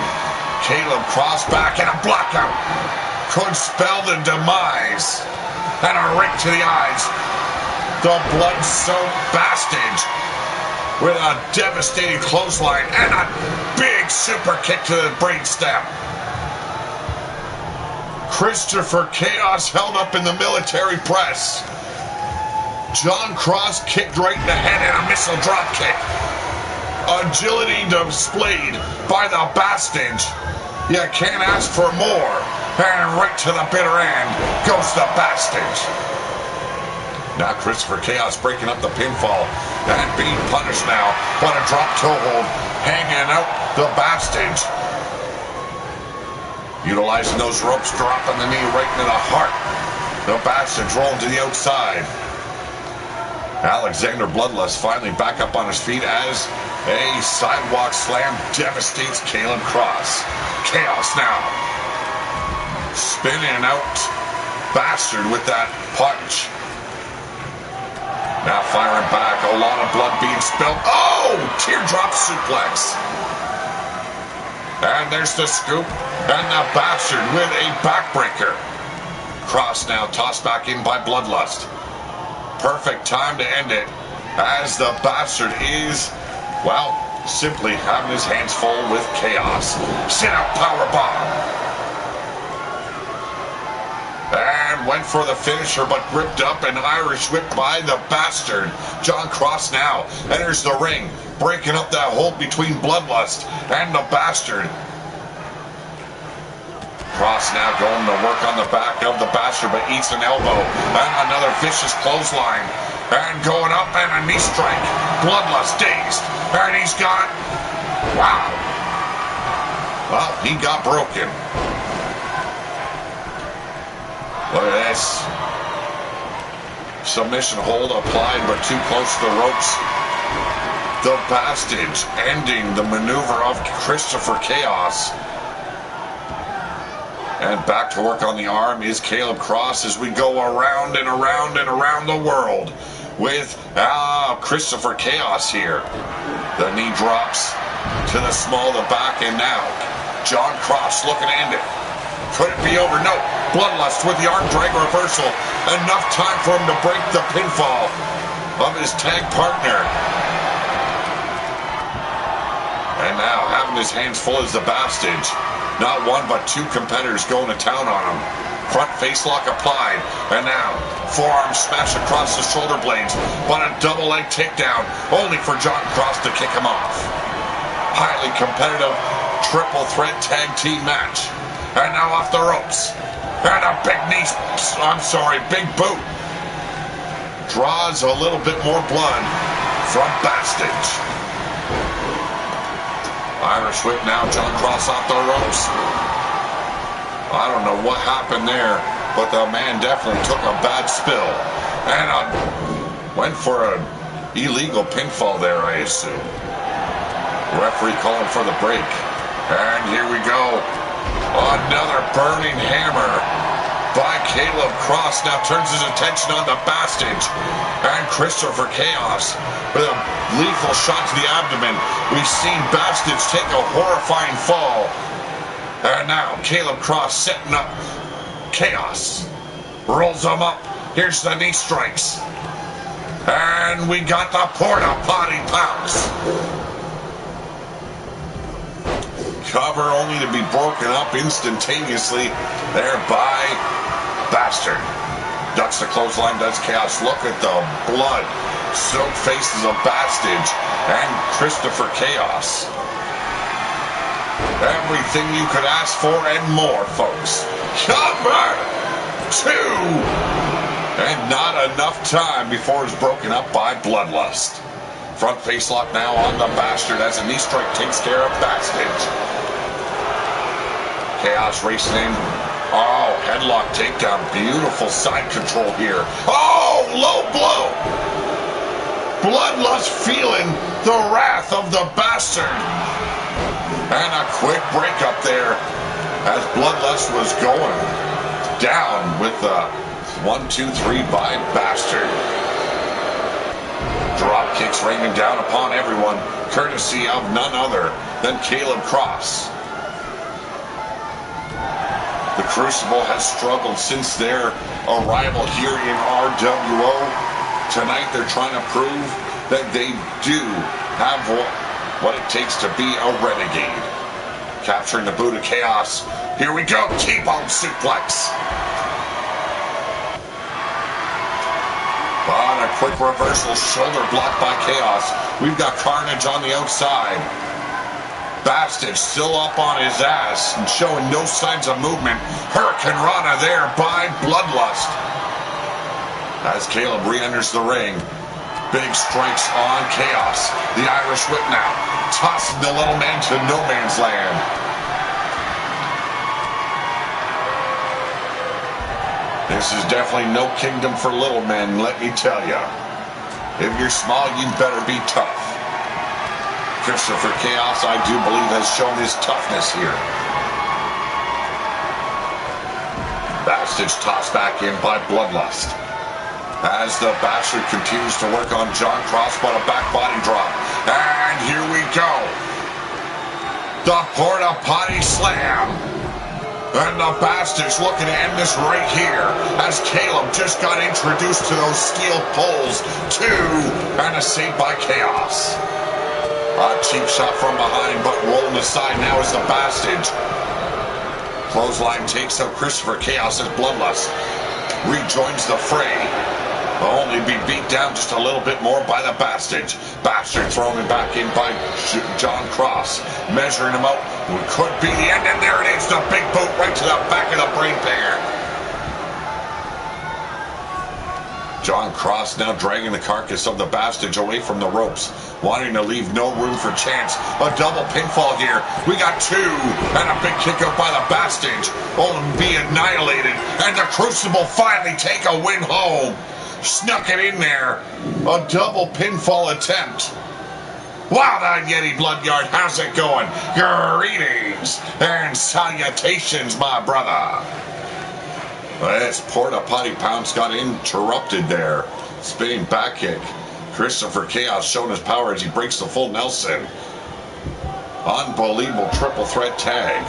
Caleb Cross back, and a blackout could spell the demise. And a rake to the eyes. The blood-soaked Bastard with a devastating clothesline and a big super kick to the brainstem. Christopher Chaos held up in the military press. John Cross kicked right in the head and a missile drop kick. Agility displayed by the Bastard. You can't ask for more. And right to the bitter end goes the Bastard. Now Christopher Chaos breaking up the pinfall and being punished now. But a drop toe hold hanging out the Bastard. Utilizing those ropes, dropping the knee right into the heart. The Bastard's rolling to the outside. Alexander Bloodlust finally back up on his feet as a sidewalk slam devastates Caleb Cross. Chaos now. Spinning out. Bastard with that punch. Now firing back. A lot of blood being spilled. Oh! Teardrop suplex. And there's the scoop. And the Bastard with a backbreaker. Cross now tossed back in by Bloodlust. Perfect time to end it as the Bastard is, well, simply having his hands full with chaos. Sit out powerbomb. And went for the finisher but gripped up and Irish whipped by the Bastard. John Cross now enters the ring, breaking up that hold between Bloodlust and the Bastard. Cross now going to work on the back of the Bastard, but eats an elbow. And another vicious clothesline. And going up and a knee strike. Bloodlust dazed. And he's got... Wow. Well, he got broken. Look at this. Submission hold applied, but too close to the ropes. The Bastard ending the maneuver of Christopher Chaos. And back to work on the arm is Caleb Cross as we go around and around and around the world with Christopher Chaos here. The knee drops to the small of the back, and now John Cross looking to end it. Could it be over? No. Bloodlust with the arm drag reversal. Enough time for him to break the pinfall of his tag partner. And now having his hands full is the Bastard. Not one, but two competitors going to town on him. Front face lock applied. And now, forearm smash across the shoulder blades. But a double leg takedown, only for John Cross to kick him off. Highly competitive triple threat tag team match. And now off the ropes. And a big knee, big boot. Draws a little bit more blood from Bastard. Irish whip now, John Cross off the ropes. I don't know what happened there, but the man definitely took a bad spill. And went for an illegal pinfall there, I assume. Referee calling for the break. And here we go. Another burning hammer by Caleb Cross. Now turns his attention on the Bastard. And Christopher Chaos with a lethal shot to the abdomen. We've seen Bastards take a horrifying fall. And now Caleb Cross setting up Chaos. Rolls him up. Here's the knee strikes. And we got the porta potty pounce. Cover only to be broken up instantaneously there by Bastard. Ducks the clothesline, does Chaos. Look at the blood-soaked faces of Bastard and Christopher Chaos. Everything you could ask for and more, folks. Cover two! And not enough time before it's broken up by Bloodlust. Front face lock now on the Bastard as a knee strike takes care of Bastard. Chaos racing in. Oh, headlock takedown. Beautiful side control here. Oh, low blow. Bloodlust feeling the wrath of the Bastard. And a quick break up there as Bloodlust was going down with the 1-2-3 by Bastard. Drop kicks raining down upon everyone, courtesy of none other than Caleb Cross. The Crucible has struggled since their arrival here in RWO. Tonight they're trying to prove that they do have what it takes to be a renegade. Capturing the boot of Chaos. Here we go, T-bone suplex. On a quick reversal, shoulder blocked by Chaos. We've got Carnage on the outside. Bastard still up on his ass and showing no signs of movement. Hurricane Rana there by Bloodlust. As Caleb re-enters the ring. Big strikes on Chaos. The Irish whip now. Tossing the little man to no man's land. This is definitely no kingdom for little men, let me tell ya. If you're small, you better be tough. Christopher Chaos, I do believe, has shown his toughness here. Bastard tossed back in by Bloodlust. As the Bastard continues to work on John Cross, but a back body drop. And here we go. The Porta Potty Slam. And the Bastard's looking to end this right here, as Caleb just got introduced to those steel poles. 2, and a save by Chaos. A cheap shot from behind, but rolling aside now is the Bastard. Clothesline takes out Christopher Chaos as Bloodlust rejoins the fray. Will only be beat down just a little bit more by the Bastard. Bastard thrown him back in by John Cross. Measuring him out. It could be the end, and there it is. The big boot right to the back of the brain pan. John Cross now dragging the carcass of the Bastard away from the ropes, wanting to leave no room for chance. A double pinfall here. We got 2, and a big kick out by the Bastard. Only be annihilated, and the Crucible finally take a win home. Snuck it in there. A double pinfall attempt. Wow, that Yeti Bloodyard, how's it going? Greetings and salutations, my brother. This Porta Potty Pounce got interrupted there. Spinning back kick. Christopher Chaos showing his power as he breaks the full Nelson. Unbelievable triple threat tag.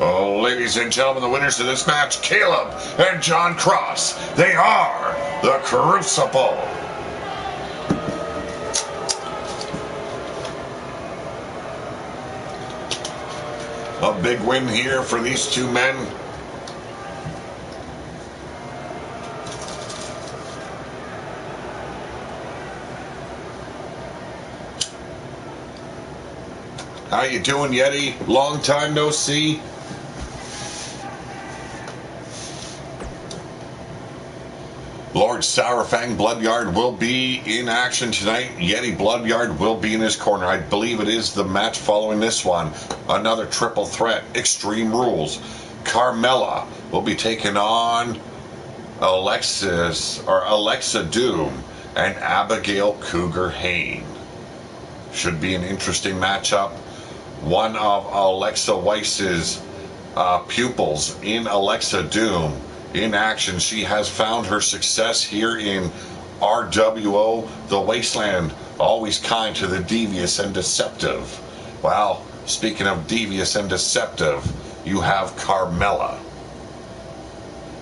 Oh, ladies and gentlemen, the winners of this match, Caleb and John Cross. They are the Crucible. A big win here for these 2 men. How you doing, Yeti? Long time no see. Lord Sourfang Bloodyard will be in action tonight. Yeti Bloodyard will be in his corner. I believe it is the match following this one. Another triple threat. Extreme Rules. Carmella will be taking on Alexa Doom and Abigail Cougar Hayne. Should be an interesting matchup. One of Alexa Weiss's pupils in Alexa Doom in action. She has found her success here in RWO, the Wasteland, always kind to the devious and deceptive. Well, speaking of devious and deceptive, you have Carmella.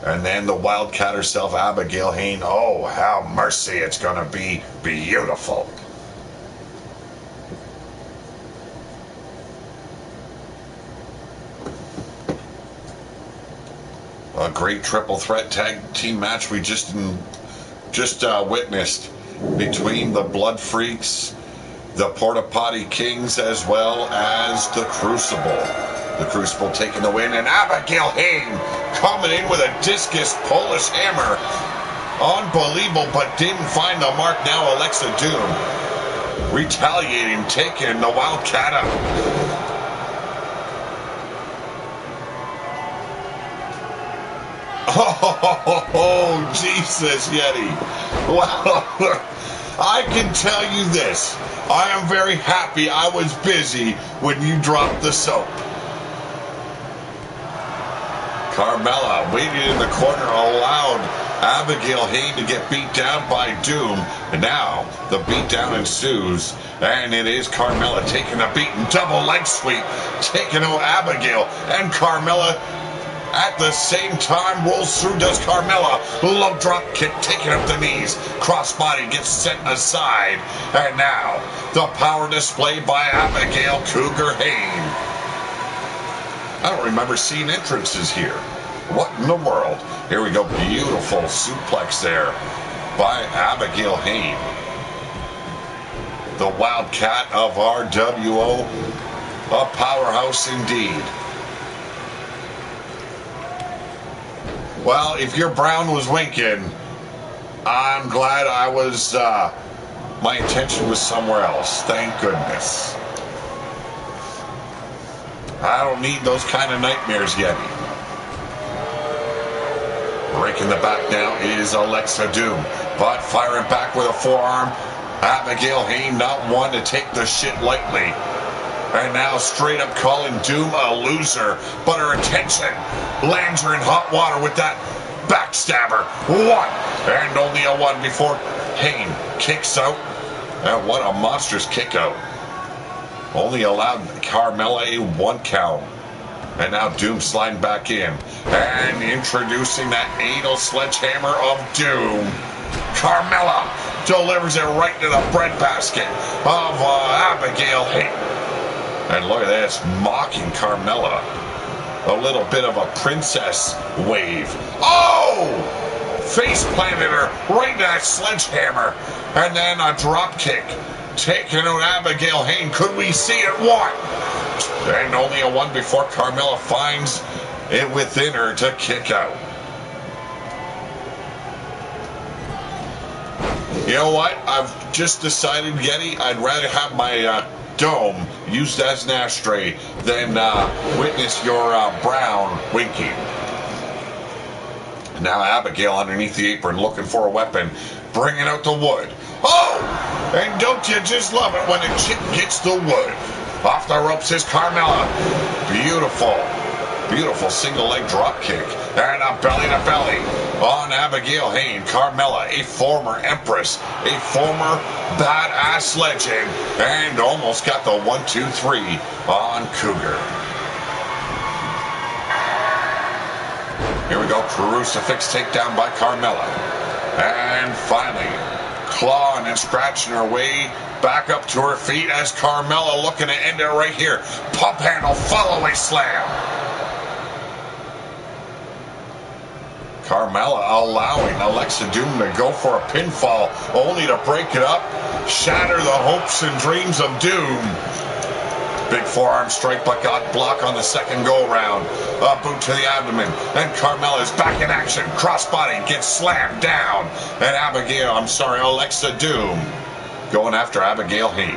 And then the Wildcat herself, Abigail Hayne. Oh, how mercy, it's going to be beautiful. A great triple threat tag team match we just witnessed between the Blood Freaks, the Porta Potty Kings, as well as the Crucible. The Crucible taking the win, and Abigail Hayne coming in with a discus Polish hammer. Unbelievable, but didn't find the mark. Now Alexa Doom retaliating, taking the Wildcat out. Oh, Jesus, Yeti. Well, I can tell you this. I am very happy I was busy when you dropped the soap. Carmella waited in the corner, allowed Abigail Hayne to get beat down by Doom. And now the beatdown ensues. And it is Carmella taking a beating double leg sweep, taking out Abigail. And Carmella at the same time rolls through, does Carmella. Low drop kick, taking up the knees. Crossbody gets set aside. And now, the power display by Abigail Cougar Hayne. I don't remember seeing entrances here. What in the world? Here we go. Beautiful suplex there by Abigail Hayne. The Wildcat of RWO. A powerhouse indeed. Well, if your brown was winking, I'm glad I was, my attention was somewhere else. Thank goodness. I don't need those kind of nightmares yet. Breaking the back now is Alexa Doom, but firing back with a forearm. Abigail Hayne not one to take the shit lightly. And now straight up calling Doom a loser, but her attention lands her in hot water with that backstabber. One, and only a one before Hayne kicks out. And what a monstrous kick out. Only allowed Carmella a 1 count. And now Doom sliding back in. And introducing that anal sledgehammer of Doom. Carmella delivers it right to the breadbasket of Abigail Hayne. And look at this, mocking Carmella. A little bit of a princess wave. Oh! Face planted her right in that sledgehammer. And then a drop kick. Taking out Abigail Hayne. Could we see it? One. And only a one before Carmella finds it within her to kick out. You know what? I've just decided, Yeti, I'd rather have my dome used as an ashtray than witness your brown winking. Now Abigail underneath the apron looking for a weapon, bringing out the wood. Oh! And don't you just love it when a chick gets the wood? Off the ropes is Carmella. Beautiful. Beautiful single leg drop kick. And a belly to belly on Abigail Hayne. Carmella, a former Empress, a former badass legend, and almost got the 1-2-3 on Cougar. Here we go, crucifix takedown by Carmella. And finally, clawing and scratching her way back up to her feet as Carmella looking to end it right here. Pump handle, follow-away slam. Carmella allowing Alexa Doom to go for a pinfall, only to break it up, shatter the hopes and dreams of Doom. Big forearm strike, but got blocked on the second go-round. A boot to the abdomen, and Carmella is back in action. Crossbody gets slammed down, and Alexa Doom going after Abigail Hayne.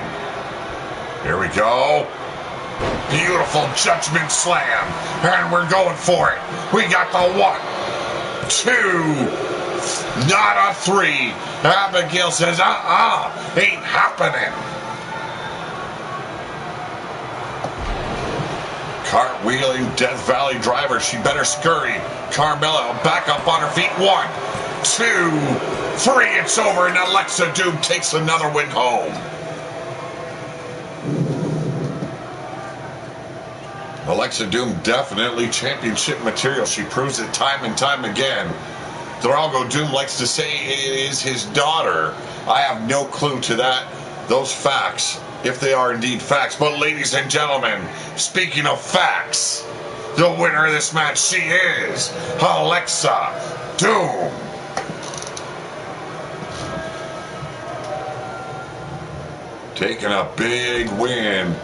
Here we go. Beautiful judgment slam, and we're going for it. We got the 1, 2, not a 3. Abigail says, ain't happening. Cartwheeling Death Valley driver. She better scurry. Carmella back up on her feet. 1, 2, 3. It's over, and Alexa Doom takes another win home. Alexa Doom definitely championship material. She proves it time and time again. Drago Doom likes to say it is his daughter. I have no clue to that. Those facts, if they are indeed facts. But ladies and gentlemen, speaking of facts, the winner of this match, she is Alexa Doom. Taking a big win.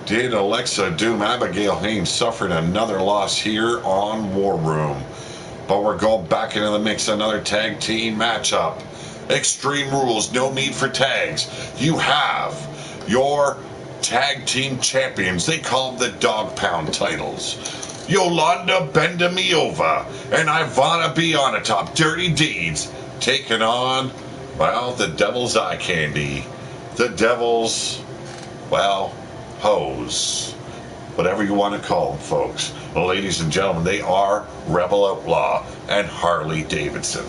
Did Alexa Doom. Abigail Hayne suffered another loss here on War Room. But we're going back into the mix. Another tag team matchup. Extreme Rules, no need for tags. You have your tag team champions. They call them the Dog Pound titles. Yolanda Bendamiova and Ivana Bionatop, Dirty Deeds, taking on, well, the Devil's Eye Candy. The Devil's, well, hose. Whatever you want to call them, folks. Well, ladies and gentlemen, they are Rebel Outlaw and Harley Davidson.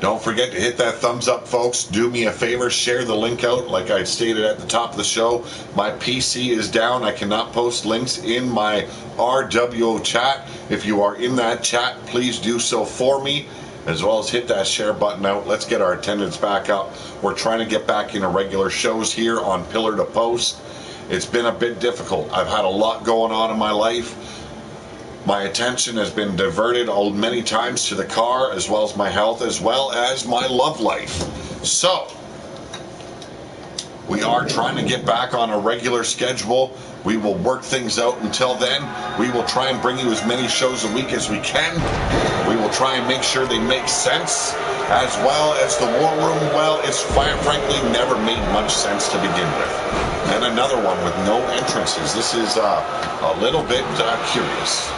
Don't forget to hit that thumbs up, folks. Do me a favor, share the link out. Like I stated at the top of the show, my PC is down. I cannot post links in my RWO chat. If you are in that chat, please do so for me, as well as hit that share button out. Let's get our attendance back up. We're trying to get back into regular shows here on Pillar to Post. It's been a bit difficult. I've had a lot going on in my life. My attention has been diverted many times to the car, as well as my health, as well as my love life. So, We are trying to get back on a regular schedule. We will work things out. Until then, we will try and bring you as many shows a week as we can. We will try and make sure they make sense, as well as the War Room. Well, it's frankly never made much sense to begin with. And another one with no entrances. This is a little bit curious.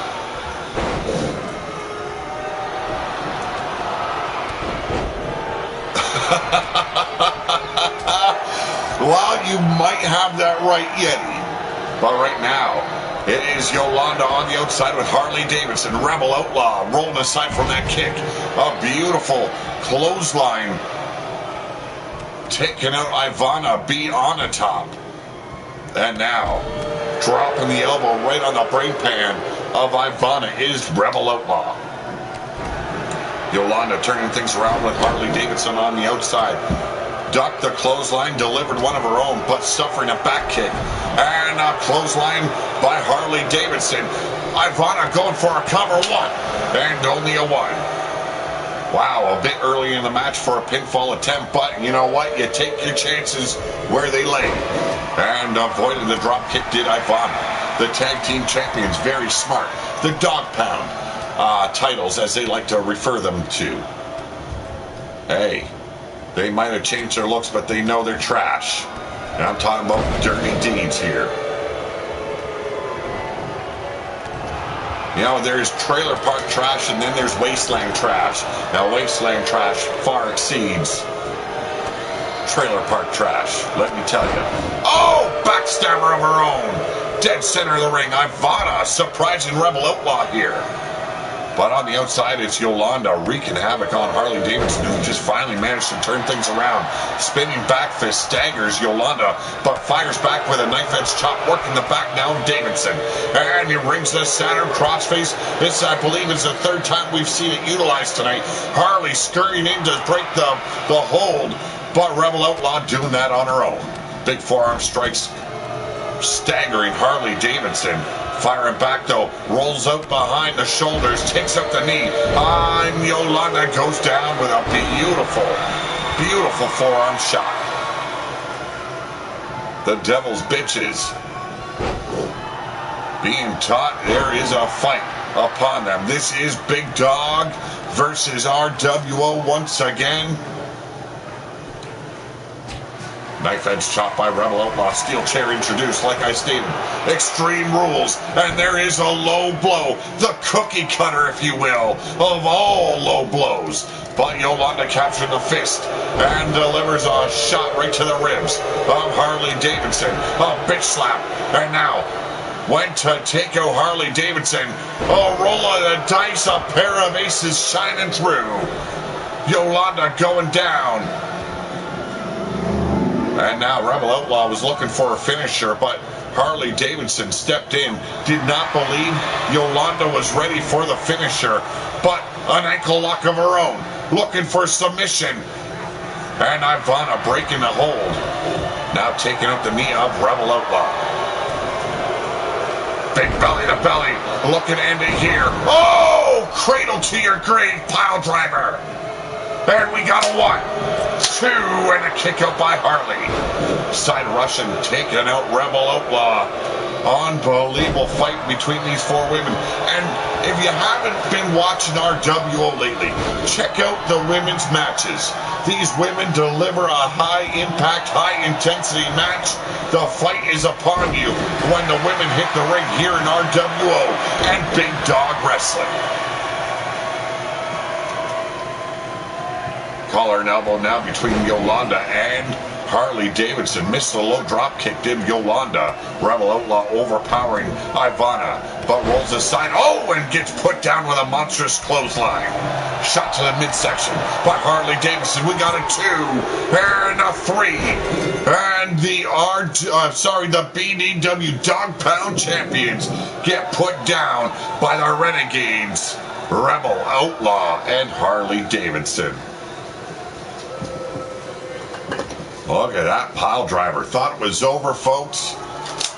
Well, you might have that right, Yeti. But right now, it is Yolanda on the outside with Harley Davidson. Rebel Outlaw rolling aside from that kick. A beautiful clothesline. Taking out Ivana B on the top. And now, dropping the elbow right on the brain pan of Ivana is Rebel Outlaw. Yolanda turning things around with Harley Davidson on the outside. Ducked the clothesline, delivered one of her own, but suffering a back kick. And a clothesline by Harley Davidson. Ivana going for a cover, one, and only a one. Wow, a bit early in the match for a pinfall attempt, but you know what? You take your chances where they lay. And avoided the drop kick did Ivana. The tag team champions, very smart. The Dog Pound titles, as they like to refer them to. Hey. They might have changed their looks, but they know they're trash. And I'm talking about dirty deeds here. You know, there's trailer park trash and then there's wasteland trash. Now, wasteland trash far exceeds trailer park trash, let me tell you. Oh, backstabber of her own. Dead center of the ring. Ivana surprising Rebel Outlaw here. But on the outside, it's Yolanda wreaking havoc on Harley Davidson, who just finally managed to turn things around. Spinning back fist staggers Yolanda, but fires back with a knife-edge chop, working the back now of Davidson. And he rings the Saturn crossface. This, I believe, is the third time we've seen it utilized tonight. Harley scurrying in to break the hold, but Rebel Outlaw doing that on her own. Big forearm strikes, staggering Harley Davidson. Firing back, though, rolls out behind the shoulders, takes up the knee. And Yolanda goes down with a beautiful, beautiful forearm shot. The Devil's Bitches being taught there is a fight upon them. This is Big Dog versus RWO once again. Knife edge chop by Rebel Outlaw. Steel chair introduced, like I stated. Extreme Rules. And there is a low blow. The cookie cutter, if you will, of all low blows. But Yolanda captured the fist and delivers a shot right to the ribs of Harley Davidson. A bitch slap. And now, went to take out Harley Davidson. A roll of the dice. A pair of aces shining through. Yolanda going down. And now Rebel Outlaw was looking for a finisher, but Harley Davidson stepped in, did not believe Yolanda was ready for the finisher, but an ankle lock of her own, looking for submission. And Ivana breaking the hold. Now taking up the knee of Rebel Outlaw. Big belly to belly, looking to end it here. Oh, cradle to your grave, pile driver. And we got a 1, 2, and a kick out by Harley. Side Russian taking out Rebel Outlaw. Unbelievable fight between these four women. And if you haven't been watching RWO lately, check out the women's matches. These women deliver a high-impact, high-intensity match. The fight is upon you when the women hit the ring here in RWO and Big Dog Wrestling. Collar and elbow now between Yolanda and Harley Davidson. Missed the low drop kick, did Yolanda. Rebel Outlaw overpowering Ivana, but rolls aside. Oh, and gets put down with a monstrous clothesline. Shot to the midsection by Harley Davidson. We got a 2 and a 3. And the BDW Dog Pound champions get put down by the Renegades, Rebel Outlaw and Harley Davidson. Look at that pile driver. Thought it was over, folks.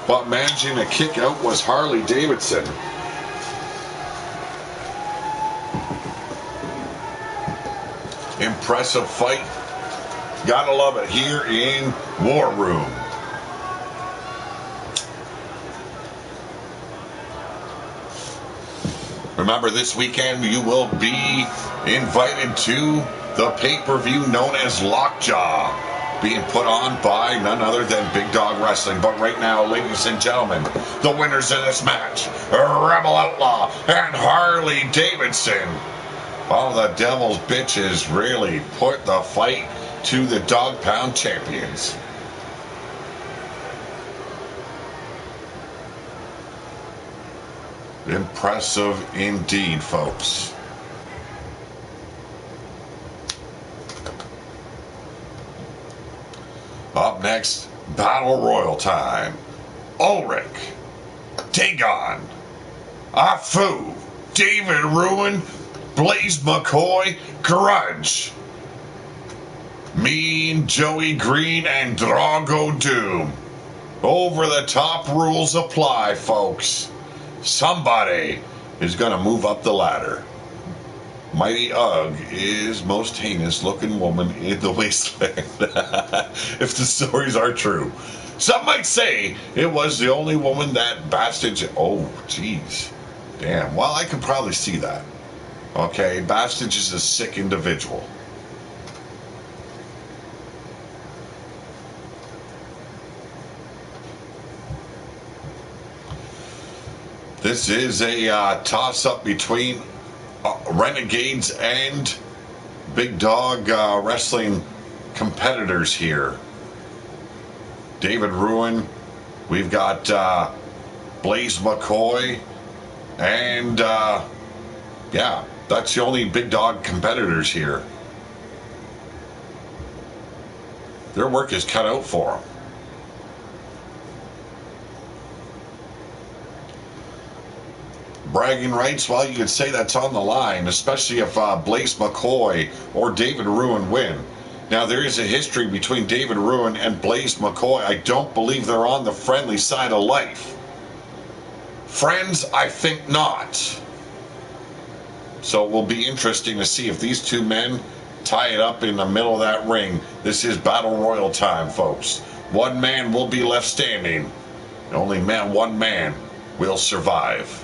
But managing to kick out was Harley Davidson. Impressive fight. Gotta love it here in War Room. Remember, this weekend you will be invited to the pay-per-view known as Lockjaw, being put on by none other than Big Dog Wrestling. But right now, ladies and gentlemen, the winners of this match, Rebel Outlaw and Harley Davidson. Oh, the Devil's Bitches really put the fight to the Dog Pound champions. Impressive indeed, folks. Up next, Battle Royal time. Ulrich, Dagon, Afu, David Ruin, Blaze McCoy, Grudge, Mean Joey Green, and Drago Doom. Over the top rules apply, folks. Somebody is going to move up the ladder. Mighty Ugg is most heinous looking woman in the wasteland. If the stories are true. Some might say it was the only woman that Bastage... Oh, jeez. Damn. Well, I could probably see that. Okay, Bastage is a sick individual. This is a toss-up between Renegades and Big Dog Wrestling competitors here. David Ruin, we've got Blaze McCoy, and yeah, that's the only Big Dog competitors here. Their work is cut out for them. Bragging rights, well, you could say that's on the line, especially if Blaze McCoy or David Ruin win. Now, there is a history between David Ruin and Blaze McCoy. I don't believe they're on the friendly side of life. Friends, I think not. So it will be interesting to see if these two men tie it up in the middle of that ring. This is Battle Royal time, folks. One man will be left standing. Only one man will survive.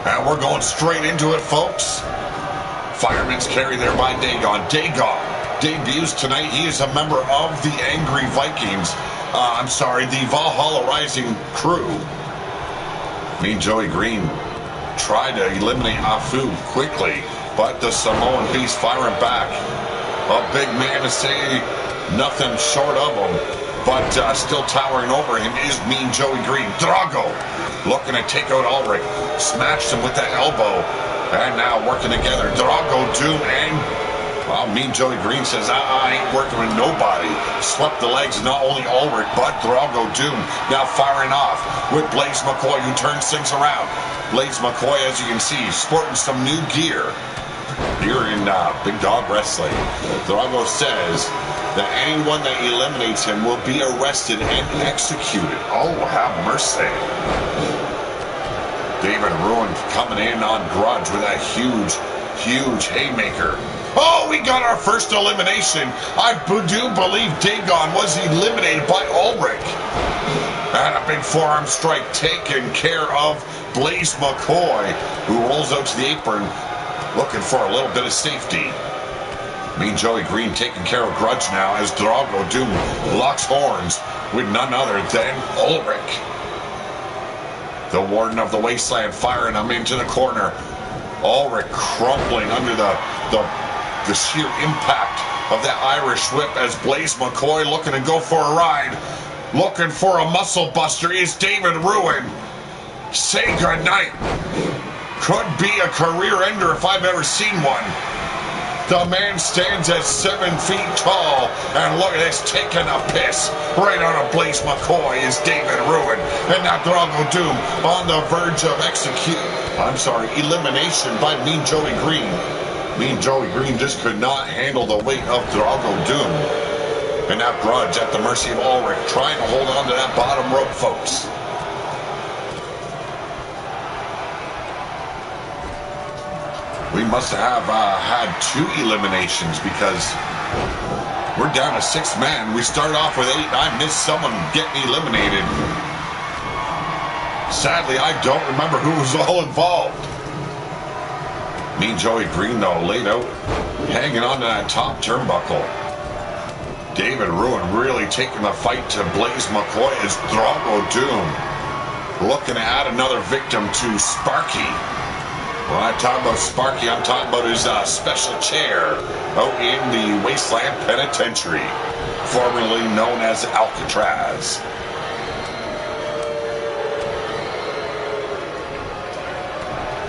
And we're going straight into it, folks. Fireman's carry there by Dagon. Dagon debuts tonight. He is a member of the Angry Vikings. The Valhalla Rising crew. Mean Joey Green tried to eliminate Afu quickly, but the Samoan Beast firing back. A big man to say nothing short of him, but still towering over him is Mean Joey Green. Drago looking to take out Ulrich. Smashed him with that elbow. And now working together. Drago Doom and... Well, Mean Joey Green says, I ain't working with nobody. Swept the legs, not only Ulrich, but Drago Doom. Now firing off with Blaze McCoy, who turns things around. Blaze McCoy, as you can see, sporting some new gear here in Big Dog Wrestling. Drago says that anyone that eliminates him will be arrested and executed. Oh, have mercy. David Ruin coming in on Grudge with a huge haymaker. Oh, we got our first elimination. I do believe Dagon was eliminated by Ulrich. And a big forearm strike taken care of Blaze McCoy, who rolls out to the apron looking for a little bit of safety. Mean Joey Green taking care of Grudge now as Drago Doom locks horns with none other than Ulrich. The Warden of the Wasteland firing him into the corner. Ulrich crumpling under the sheer impact of that Irish whip as Blaze McCoy looking to go for a ride. Looking for a muscle buster is David Ruin. Say goodnight. Could be a career ender if I've ever seen one. The man stands at 7 feet tall, and look at this, taking a piss right on a Blaze McCoy is David Ruin, and now Drago Doom on the verge of elimination by Mean Joey Green. Mean Joey Green just could not handle the weight of Drago Doom, and now Grudge at the mercy of Ulrich, trying to hold on to that bottom rope, folks. We must have had 2 eliminations because we're down to 6 men. We started off with 8. I missed someone getting eliminated. Sadly, I don't remember who was all involved. Mean Joey Green, though, laid out, hanging on to that top turnbuckle. David Ruin really taking the fight to Blaze McCoy as Drago Doom looking to add another victim to Sparky. When I talk about Sparky, I'm talking about his special chair out in the Wasteland Penitentiary, formerly known as Alcatraz.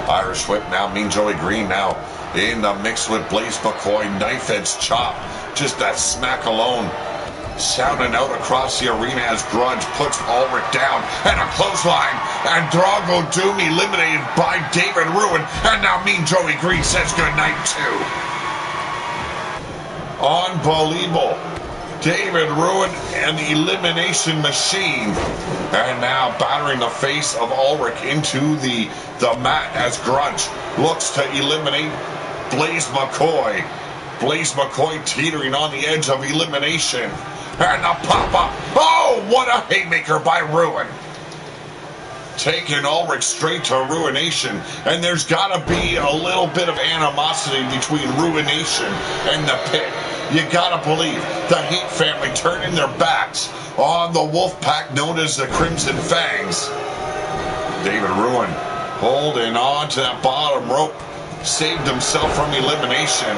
Irish whip now, Mean Joey Green now in the mix with Blaze McCoy, knife edge chop, just that smack alone. Sounding out across the arena as Grudge puts Ulrich down, and a clothesline, and Drago Doom eliminated by David Ruin, and now Mean Joey Green says goodnight too. Unbelievable. David Ruin and the elimination machine, and now battering the face of Ulrich into the mat as Grudge looks to eliminate Blaze McCoy. Blaze McCoy teetering on the edge of elimination. And the pop-up. Oh, what a haymaker by Ruin. Taking Ulrich straight to Ruination. And there's got to be a little bit of animosity between Ruination and the Pit. You got to believe the Heat family turning their backs on the wolf pack known as the Crimson Fangs. David Ruin holding on to that bottom rope. Saved himself from elimination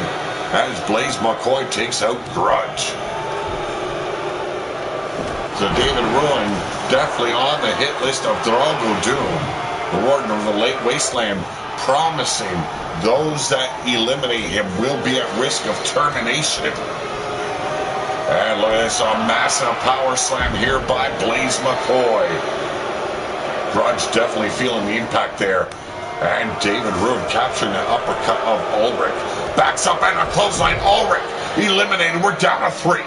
as Blaze McCoy takes out Grudge. So David Ruin definitely on the hit list of Drago Doom, the Warden of the Lake Wasteland, promising those that eliminate him will be at risk of termination. And look at this, a massive power slam here by Blaze McCoy. Grudge definitely feeling the impact there. And David Ruin capturing the uppercut of Ulrich. Backs up and a clothesline. Ulrich eliminated. We're down to 3.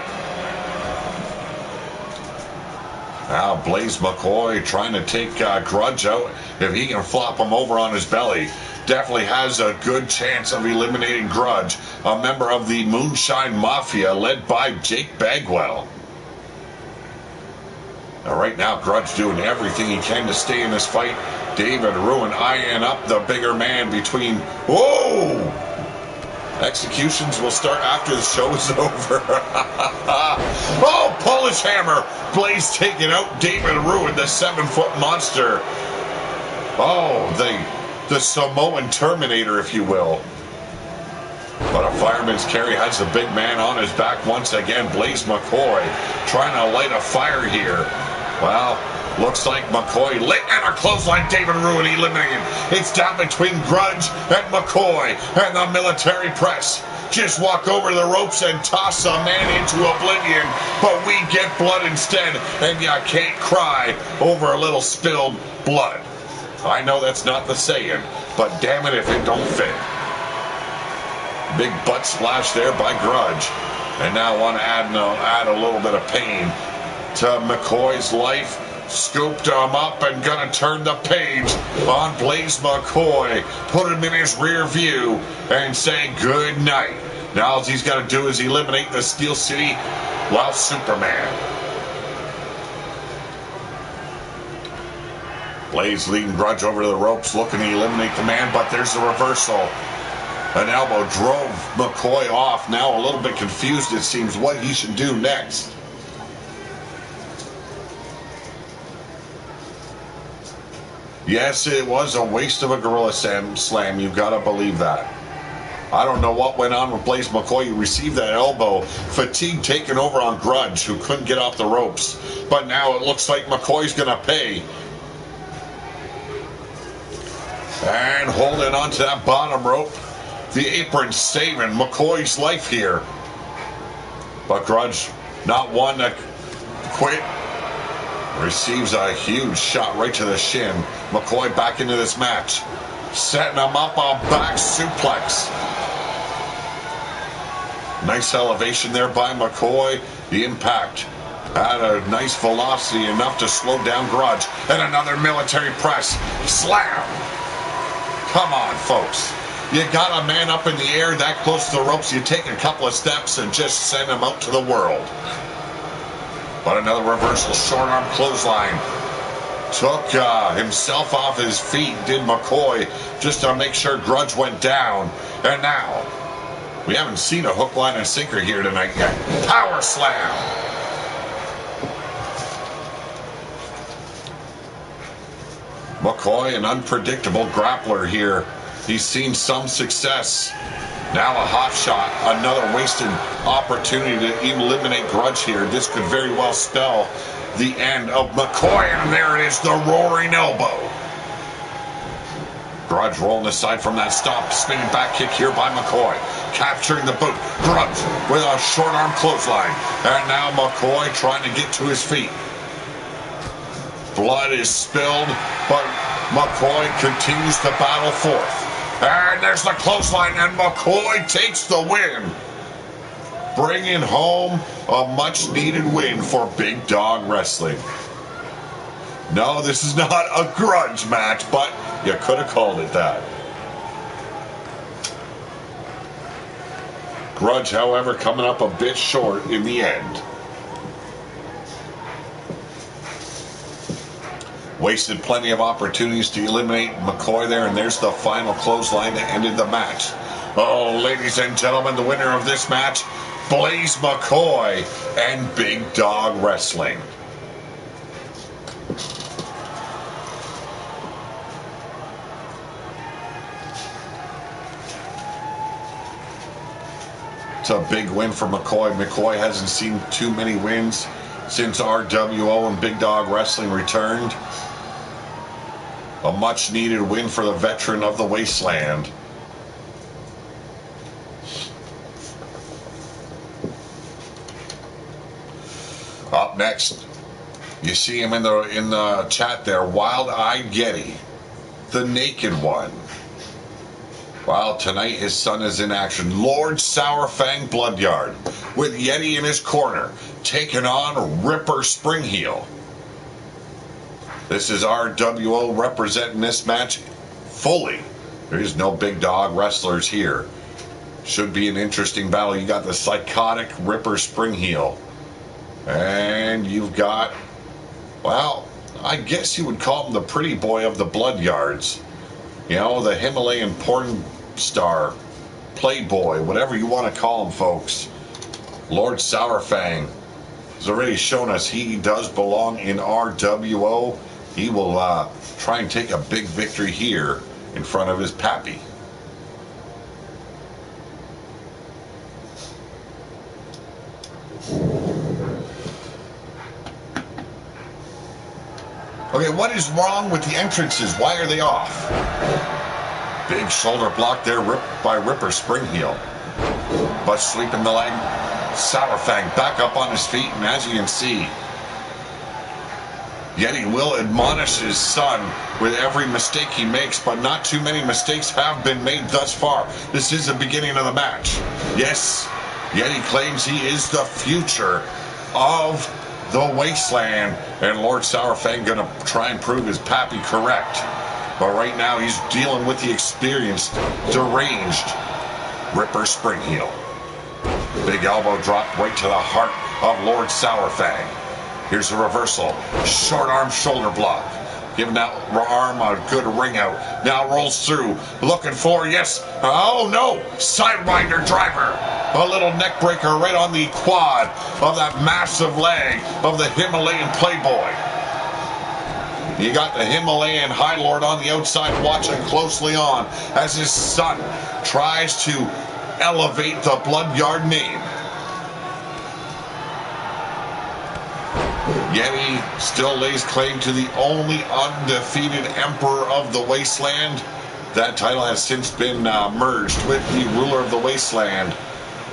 Now Blaze McCoy trying to take Grudge out. If he can flop him over on his belly, definitely has a good chance of eliminating Grudge, a member of the Moonshine Mafia led by Jake Bagwell. Now, right now, Grudge doing everything he can to stay in this fight. David Ruin eyeing up the bigger man between... Whoa! Executions will start after the show is over. Oh, Polish Hammer! Blaze taking out David Ruin, the 7-foot monster. Oh, the Samoan Terminator, if you will. But a fireman's carry has the big man on his back once again. Blaze McCoy trying to light a fire here. Well, looks like McCoy lit and a clothesline. David Ruin eliminated. It's down between Grudge and McCoy and the military press. Just walk over the ropes and toss a man into oblivion. But we get blood instead, and you can't cry over a little spilled blood. I know that's not the saying, but damn it if it don't fit. Big butt splash there by Grudge. And now I want to add a little bit of pain to McCoy's life. Scooped him up and gonna turn the page on Blaze McCoy. Put him in his rear view and say good night. Now all he's got to do is eliminate the Steel City while Superman. Blaze leading Grudge over to the ropes, looking to eliminate the man, but there's the reversal. An elbow drove McCoy off. Now a little bit confused, it seems, what he should do next. Yes, it was a waste of a gorilla slam. You've got to believe that. I don't know what went on with Blaze McCoy. You received that elbow. Fatigue taken over on Grudge, who couldn't get off the ropes. But now it looks like McCoy's going to pay. And holding onto that bottom rope The apron saving McCoy's life here. But Grudge, not one to quit. Receives a huge shot right to the shin. McCoy back into this match. Setting him up on back suplex. Nice elevation there by McCoy. The impact had a nice velocity, enough to slow down Grudge. And another military press. Slam. Come on, folks. You got a man up in the air that close to the ropes, you take a couple of steps and just send him out to the world. But another reversal, short arm clothesline. Took himself off his feet, did McCoy, just to make sure Grudge went down. And now, we haven't seen a hook, line, and sinker here tonight yet. Power slam. McCoy, an unpredictable grappler here. He's seen some success. Now a hot shot, another wasted opportunity to eliminate Grudge here. This could very well spell the end of McCoy, and there it is, the roaring elbow. Grudge rolling aside from that stop, spinning back kick here by McCoy. Capturing the boot. Grudge with a short arm clothesline. And now McCoy trying to get to his feet. Blood is spilled, but McCoy continues to battle forth. And there's the clothesline, and McCoy takes the win. Bringing home a much-needed win for Big Dog Wrestling. No, this is not a grudge match, but you could have called it that. Grudge, however, coming up a bit short in the end. Wasted plenty of opportunities to eliminate McCoy there, and there's the final clothesline that ended the match. Oh, ladies and gentlemen, the winner of this match, Blaze McCoy and Big Dog Wrestling. It's a big win for McCoy. McCoy hasn't seen too many wins since RWO and Big Dog Wrestling returned. A much-needed win for the veteran of the Wasteland. Up next, you see him in the chat there, Wild-Eyed Yeti, the naked one. Well, tonight his son is in action. Lord Sourfang Bloodyard with Yeti in his corner, taking on Ripper Springheel. This is RWO representing this match fully. There is no Big Dog wrestlers here. Should be an interesting battle. You got the psychotic Ripper Springheel. And you've got, well, I guess you would call him the pretty boy of the Bloodyards. You know, the Himalayan porn star, playboy, whatever you want to call him, folks. Lord Sourfang has already shown us he does belong in RWO. He will try and take a big victory here in front of his pappy. Okay, what is wrong with the entrances? Why are they off? Big shoulder block there by Ripper Springheel. But sweeping the leg. Sourfang back up on his feet, and as you can see, Yeti will admonish his son with every mistake he makes, but not too many mistakes have been made thus far. This is the beginning of the match. Yes, Yeti claims he is the future of the Wasteland, and Lord Sourfang gonna try and prove his pappy correct. But right now he's dealing with the experienced, deranged Ripper Springheel. Big elbow drop right to the heart of Lord Sourfang. Here's a reversal. Short arm shoulder block. Giving that arm a good ring out. Now rolls through. Looking for, yes. Oh no. Sidewinder driver. A little neck breaker right on the quad of that massive leg of the Himalayan playboy. You got the Himalayan High Lord on the outside watching closely on as his son tries to elevate the Bloodyard name. Yeti still lays claim to the only undefeated emperor of the Wasteland. That title has since been merged with the ruler of the wasteland.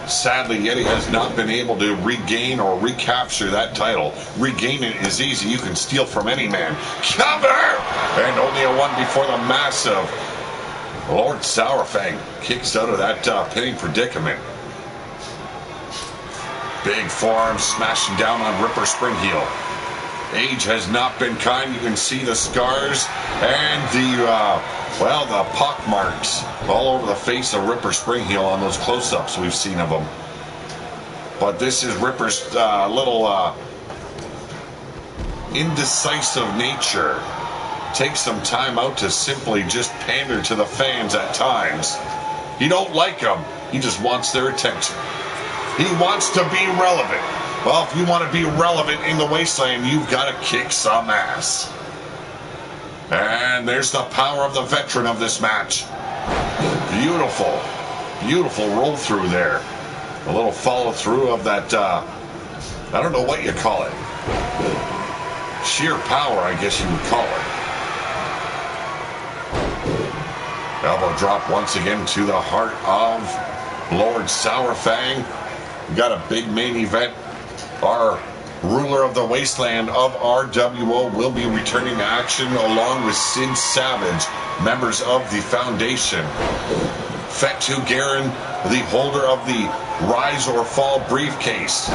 Sadly, Yeti has not been able to regain or recapture that title. Regain it is easy. You can steal from any man. Cover! And only a one before the massive Lord Sourfang kicks out of that pinning predicament. Big forearm smashing down on Ripper Springheel. Age has not been kind. You can see the scars and the pock marks all over the face of Ripper Springheel on those close-ups we've seen of him. But this is Ripper's little indecisive nature. Takes some time out to simply just pander to the fans at times. You don't like him. He just wants their attention. He wants to be relevant. Well, if you want to be relevant in the wasteland, you've got to kick some ass. And there's the power of the veteran of this match. Beautiful, beautiful roll through there. A little follow through of that, I don't know what you call it. Sheer power, I guess you would call it. Elbow drop once again to the heart of Lord Sourfang. We got a big main event. Our ruler of the wasteland of RWO will be returning to action along with Sid Savage, members of the Foundation. Fatu Garin, the holder of the Rise or Fall briefcase,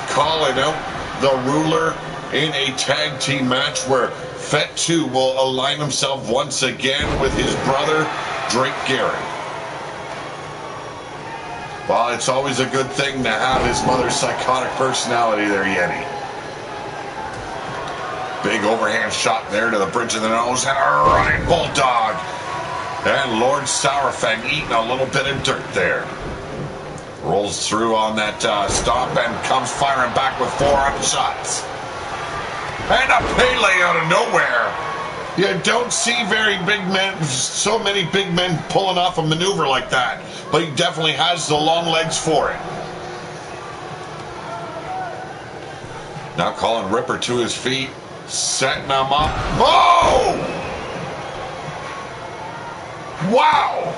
calling out the ruler in a tag team match where Fatu will align himself once again with his brother, Drake Garin. Well, it's always a good thing to have his mother's psychotic personality there, Yeti. Big overhand shot there to the bridge of the nose and a running bulldog. And Lord Sourfang eating a little bit of dirt there. Rolls through on that stomp and comes firing back with forearm shots. And a Pele out of nowhere. You don't see very big men, so many big men pulling off a maneuver like that. But he definitely has the long legs for it. Now calling Ripper to his feet, setting him up. Oh! Wow!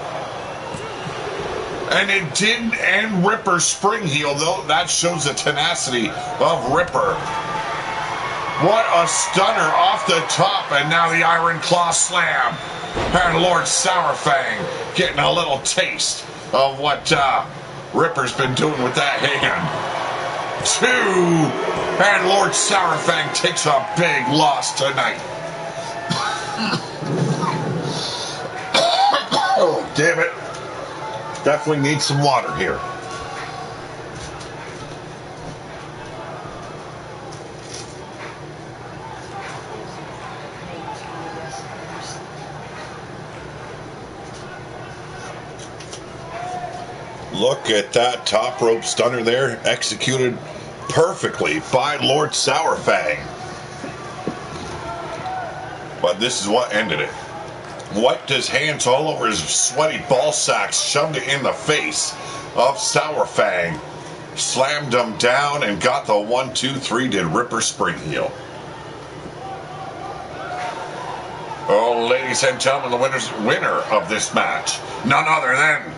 And it didn't end Ripper Springheel, though. That shows the tenacity of Ripper. What a stunner off the top, and now the Iron Claw Slam. And Lord Sourfang getting a little taste of what Ripper's been doing with that hand. 2, and Lord Sourfang takes a big loss tonight. Oh, damn it. Definitely need some water here. Look at that top rope stunner there, executed perfectly by Lord Sourfang. But this is what ended it. Wiped his hands all over his sweaty ball sacks, shoved it in the face of Sourfang, slammed him down, and got the 1, 2, 3 did Ripper Springheel. Oh, ladies and gentlemen, the winner of this match, none other than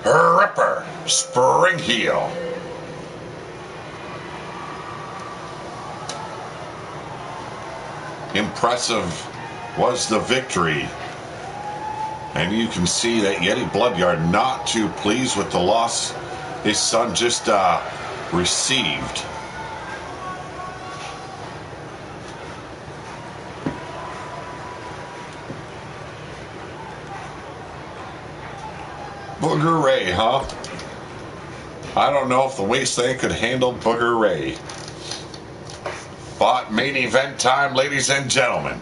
Ripper Springheel. Impressive was the victory. And you can see that Yeti Bloodyard not too pleased with the loss his son just received. Booger Ray, huh? I don't know if the Wasteland could handle Booger Ray. But main event time, ladies and gentlemen.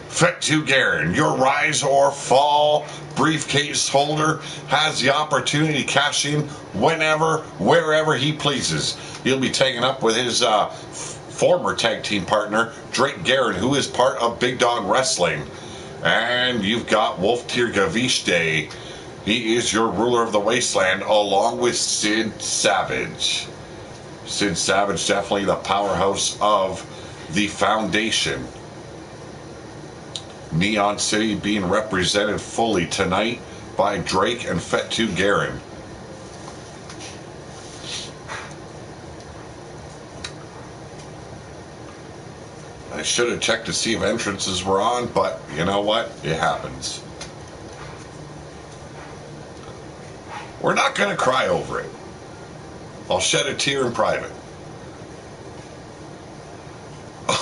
Fatu Garin, your Rise or Fall briefcase holder, has the opportunity to cash in whenever, wherever he pleases. He'll be taken up with his former tag team partner, Drake Garin, who is part of Big Dog Wrestling. And you've got Wolf Tirgavishte. He is your ruler of the Wasteland, along with Sid Savage. Sid Savage, definitely the powerhouse of the Foundation. Neon City being represented fully tonight by Drake and Fatu Garin. I should have checked to see if entrances were on, but you know what? It happens. We're not going to cry over it. I'll shed a tear in private.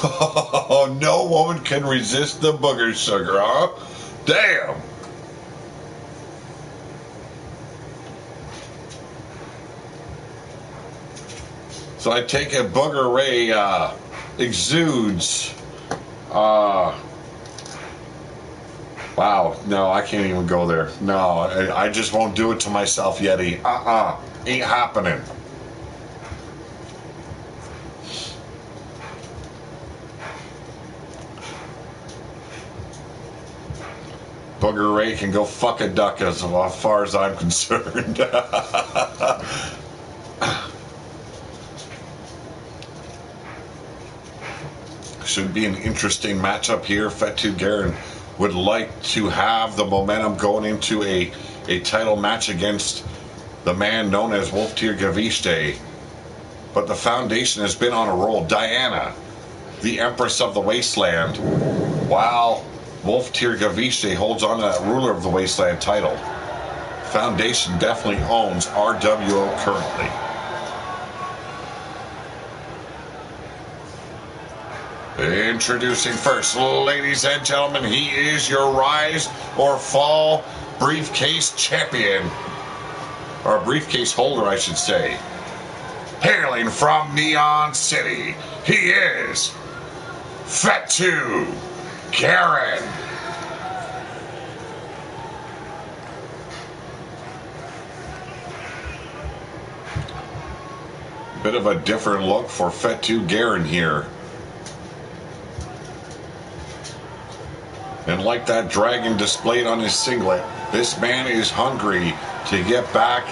Oh, no woman can resist the booger sugar, huh? Damn. So I take it Booger Ray exudes. Wow, no, I can't even go there. No, I just won't do it to myself, Yeti. Ain't happening. Booger Ray can go fuck a duck as far as I'm concerned. Should be an interesting matchup here. Fatu Garin would like to have the momentum going into a title match against the man known as Wolftir Gaviste. But the foundation has been on a roll. Diana, the Empress of the Wasteland, while Wolftir Gaviste holds on to that Ruler of the Wasteland title. Foundation definitely owns RWO currently. Introducing first, ladies and gentlemen, he is your Rise or Fall briefcase champion. Or briefcase holder, I should say. Hailing from Neon City, he is Fatu Garin. Bit of a different look for Fatu Garin here. And like that dragon displayed on his singlet, this man is hungry to get back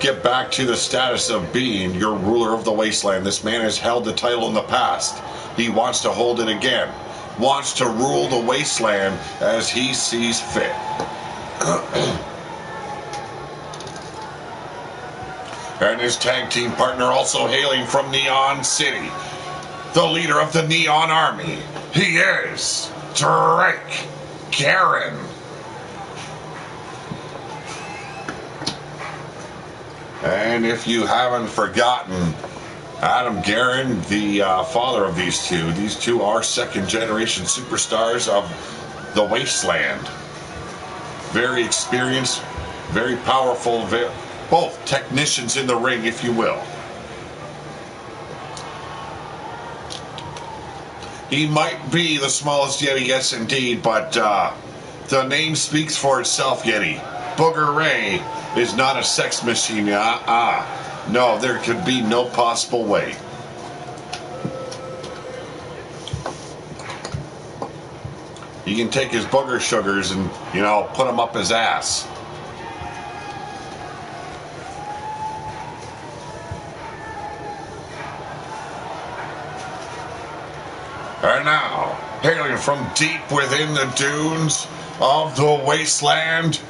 get back to the status of being your Ruler of the Wasteland. This man has held the title in the past. He wants to hold it again. Wants to rule the Wasteland as he sees fit. And his tag team partner, also hailing from Neon City, the leader of the Neon Army, he is Drake Garin. And if you haven't forgotten, Adam Garin, the father of these two are second generation superstars of the Wasteland. Very experienced, very powerful, both technicians in the ring, if you will. He might be the smallest Yeti, yes indeed, but the name speaks for itself, Yeti. Booger Ray is not a sex machine. No, there could be no possible way. He can take his booger sugars and, put them up his ass. And now, hailing from deep within the dunes of the Wasteland,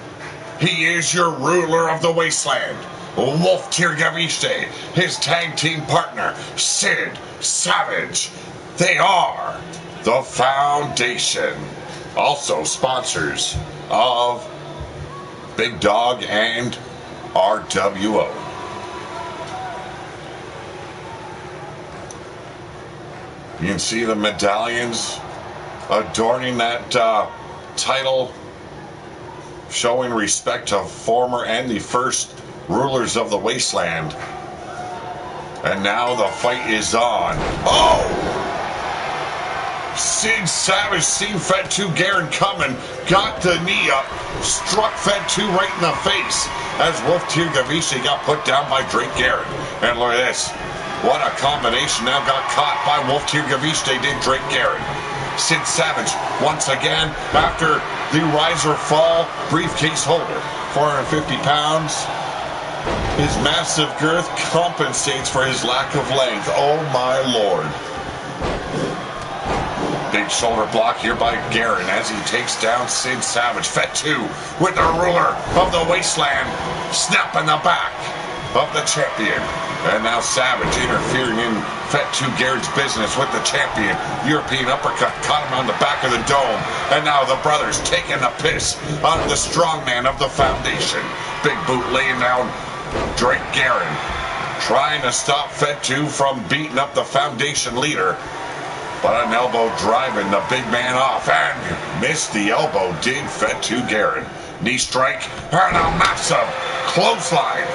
he is your Ruler of the Wasteland, Wolftir Gaviste, his tag team partner, Sid Savage. They are the Foundation, also sponsors of Big Dog and RWO. You can see the medallions adorning that title, showing respect to former and the first rulers of the Wasteland. And now the fight is on. Oh! Sid Savage seen Fatu Garin coming, got the knee up, struck Fatu right in the face as Wolftir Gaviste got put down by Drake Garin. And look at this. What a combination. Now got caught by Wolftir Gaviste, did Drake Garin. Sid Savage, once again, after the Rise or Fall briefcase holder, 450 pounds. His massive girth compensates for his lack of length. Oh my lord. Big shoulder block here by Garen as he takes down Sid Savage. Fatu with the ruler of the wasteland. Snap in the back of the champion. And now Savage interfering in Fatu Garen's business with the champion. European uppercut caught him on the back of the dome. And now the brothers taking the piss out of the strongman of the foundation. Big boot laying down Drake Garen, trying to stop Fatu from beating up the foundation leader. But an elbow driving the big man off, and missed the elbow, did Fatu Garen. Knee strike, and a massive clothesline.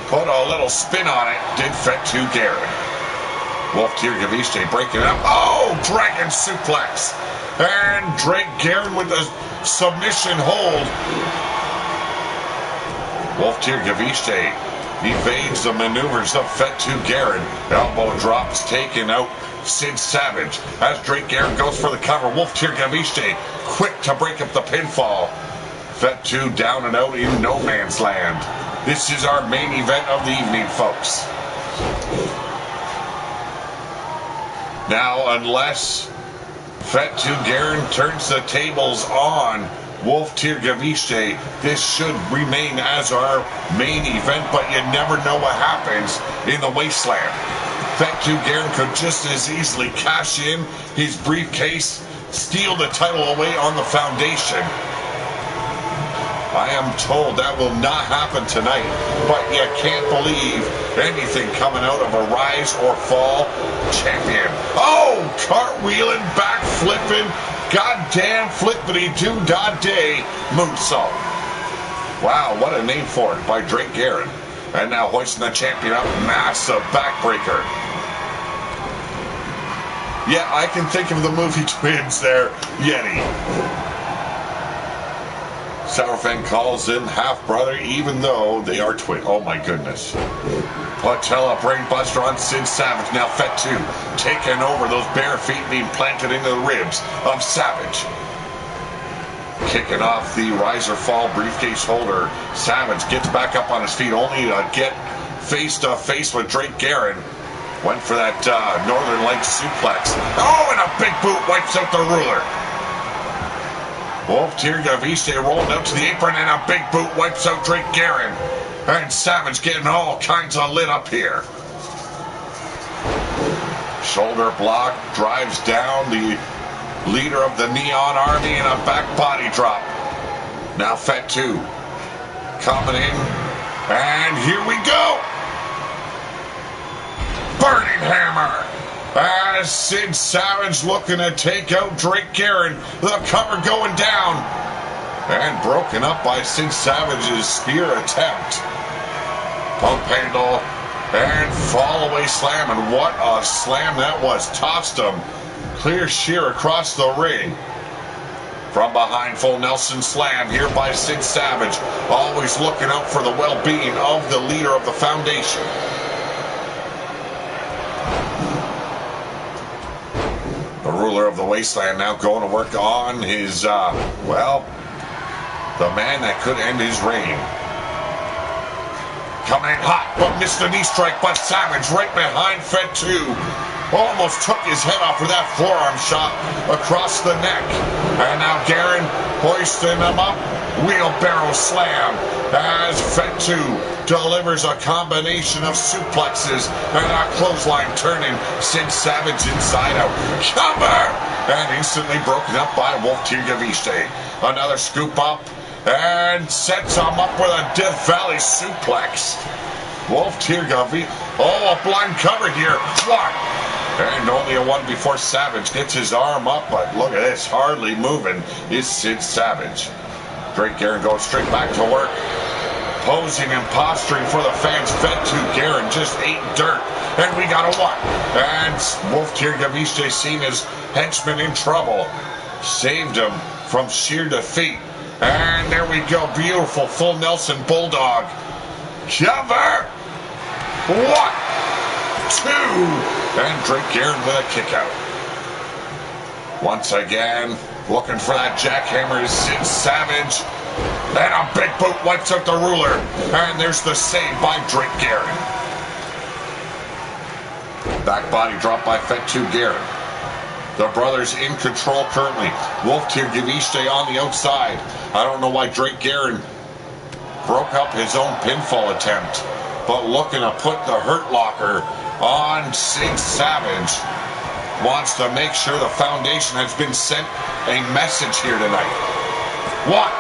Put a little spin on it, did Fatu Garen. Wolf Tier Gaviche breaking it up. Oh, dragon suplex. And Drake Garen with the submission hold. Wolf Tier Gaviche evades the maneuvers of Fatu Garen. Elbow drops taken out Sid Savage as Drake Garen goes for the cover. Wolf Tier Gaviche quick to break up the pinfall. Fatu down and out in no man's land. This is our main event of the evening, folks. Now, unless Fatu Garen turns the tables on Wolf Tier Gaviche, this should remain as our main event, but you never know what happens in the wasteland. Fatu Garen could just as easily cash in his briefcase, steal the title away on the foundation. I am told that will not happen tonight, but you can't believe anything coming out of a rise or fall champion. Oh, cartwheeling, back flipping, goddamn flippity-doo-dah-day moonsault. Wow, what a name for it by Drake Garen. And now hoisting the champion up, massive backbreaker. Yeah, I can think of the movie Twins there, Yeti. Sourfang calls in half-brother even though they are twin. Oh my goodness. Patella brainbuster on Sid Savage. Now Fatu taking over, those bare feet being planted into the ribs of Savage. Kicking off the riser fall briefcase holder. Savage gets back up on his feet only to get face to face with Drake Garen. Went for that Northern Lights suplex. Oh, and a big boot wipes out the ruler. Wolf Tier Gaviche rolled up to the apron, and a big boot wipes out Drake Garen. And Savage getting all kinds of lit up here. Shoulder block drives down the leader of the Neon Army in a back body drop. Now Fatu coming in, and here we go. Burning hammer. As Sid Savage looking to take out Drake Garen. The cover going down. And broken up by Sid Savage's spear attempt. Pump handle and fall away slam. And what a slam that was. Tossed him clear sheer across the ring. From behind, full Nelson slam here by Sid Savage. Always looking out for the well-being of the leader of the foundation. The ruler of the wasteland now going to work on his, well, the man that could end his reign. Coming in hot, but missed the knee strike by Savage right behind Fatu. Almost took his head off with that forearm shot across the neck. And now Garen hoisting him up. Wheelbarrow slam as Fatu delivers a combination of suplexes and a clothesline turning Sid Savage inside out. Cover! And instantly broken up by Wolf Tier Gaviche. Another scoop up and sets him up with a Death Valley suplex. Wolf Tier Gaviche. Oh, a blind cover here. One. And only a one before Savage gets his arm up, but look at this, hardly moving is Sid Savage. Drake Garen goes straight back to work, posing and posturing for the fans. Fatu Garen just ate dirt, and we got a one. And Wolf Tier Gaviche seen his henchman in trouble, saved him from sheer defeat. And there we go, beautiful full Nelson Bulldog. Cover! 1, 2, and Drake Garen with a kick out. Once again, looking for that jackhammer is Sid Savage. And a big boot wipes out the ruler. And there's the save by Drake Garen. Back body drop by Fatu Garen. The brothers in control currently. Wolf Tier Gaviste on the outside. I don't know why Drake Guerin broke up his own pinfall attempt, but looking to put the Hurt Locker on Sid Savage. Wants to make sure the foundation has been sent a message here tonight. One.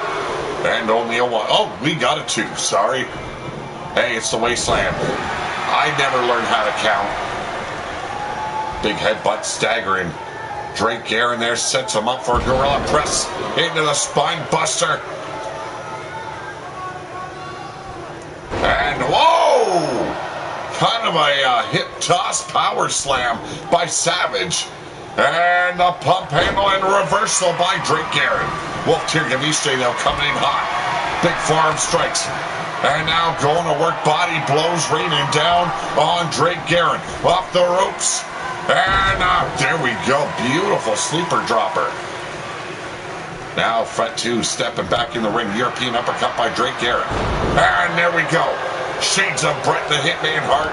And only a one. Oh, we got a two. Sorry. Hey, it's the Wasteland. I never learned how to count. Big headbutt staggering. Drake Guerin there sets him up for a gorilla press into the spine buster. And whoa! Kind of a hip toss power slam by Savage. And the pump handle and reversal by Drake Guerin. Wolf Tier Gaviste now coming in hot. Big forearm strikes. And now going to work body blows, raining down on Drake Guerin. Off the ropes. And there we go. Beautiful sleeper dropper. Now Fret 2 stepping back in the ring. European uppercut by Drake Guerin. And there we go. Shades of Bret the Hitman Hart.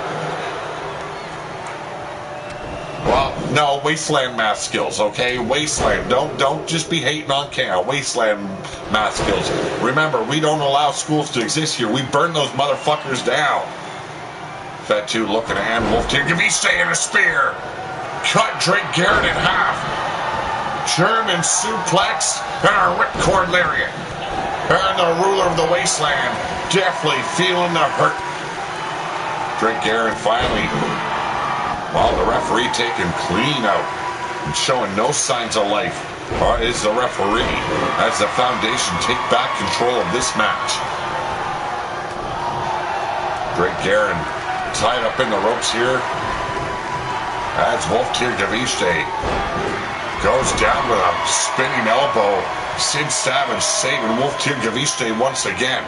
Well, no, Wasteland math skills, okay? Wasteland. Don't just be hating on Cam. Wasteland math skills. Remember, we don't allow schools to exist here. We burn those motherfuckers down. Fret 2 looking to hand Wolf Tier Gaviste in a spear. Cut Drake Guerin in half. German suplex and a ripcord lariat. And the ruler of the Wasteland definitely feeling the hurt. Drake Guerin finally, while the referee taking clean out and showing no signs of life, is the referee as the foundation take back control of this match. Drake Guerin tied up in the ropes here as Wolf Tier Gaviste goes down with a spinning elbow. Sid Savage saving Wolf Tier Gaviste once again.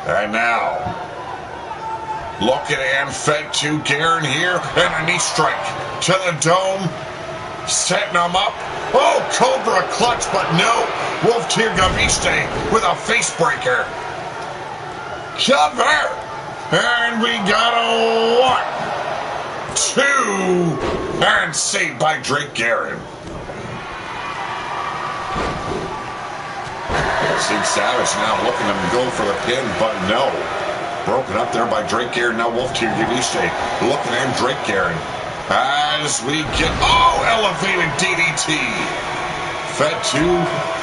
And now, looking at Fed 2 Guerin here, and a knee strike to the dome, setting him up. Oh, Cobra clutch, but no. Wolf Tier Gaviste with a face breaker. Cover, and we got a 1, 2, and saved by Drake Guerin. Sid Savage now looking to go for the pin, but no. Broken up there by Drake Guerin. Now Wolf Tier Gaviste looking at Drake Guerin as we get, elevated DDT. Fed 2,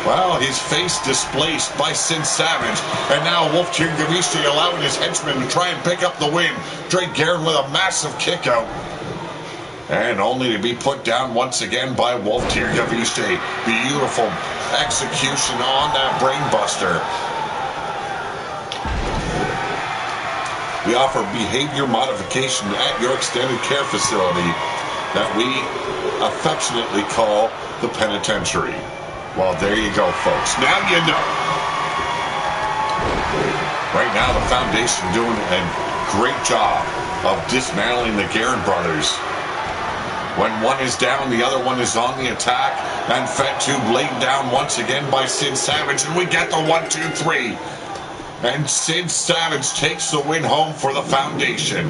well, his face displaced by Sid Savage. And now Wolf Tier Gaviste allowing his henchmen to try and pick up the win. Drake Guerin with a massive kick out. And only to be put down once again by Wolf Tier Gaviste. Beautiful execution on that brainbuster. We offer behavior modification at your extended care facility that we affectionately call the penitentiary. Well, there you go, folks. Now you know. Right now, the foundation doing a great job of dismantling the Guerin brothers. When one is down, the other one is on the attack. And Fed 2 laid down once again by Sid Savage. And we get the 1, 2, 3. And Sid Savage takes the win home for the foundation.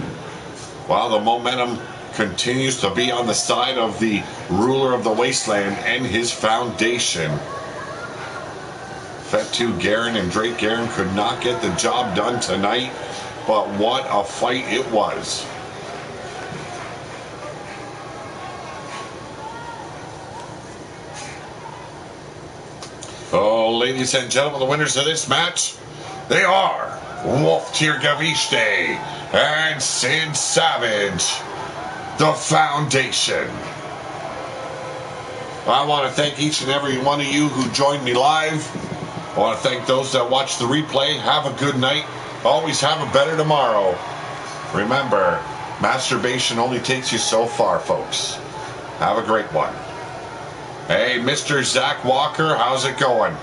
While the momentum continues to be on the side of the ruler of the Wasteland and his foundation. Fed 2 Guerin and Drake Guerin could not get the job done tonight. But what a fight it was. Oh, ladies and gentlemen, the winners of this match, they are Wolf Tier Gaviste and Sid Savage, the Foundation. I want to thank each and every one of you who joined me live. I want to thank those that watched the replay. Have a good night. Always have a better tomorrow. Remember, masturbation only takes you so far, folks. Have a great one. Hey, Mr. Zach Walker, how's it going?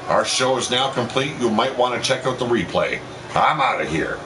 Our show is now complete. You might want to check out the replay. I'm out of here.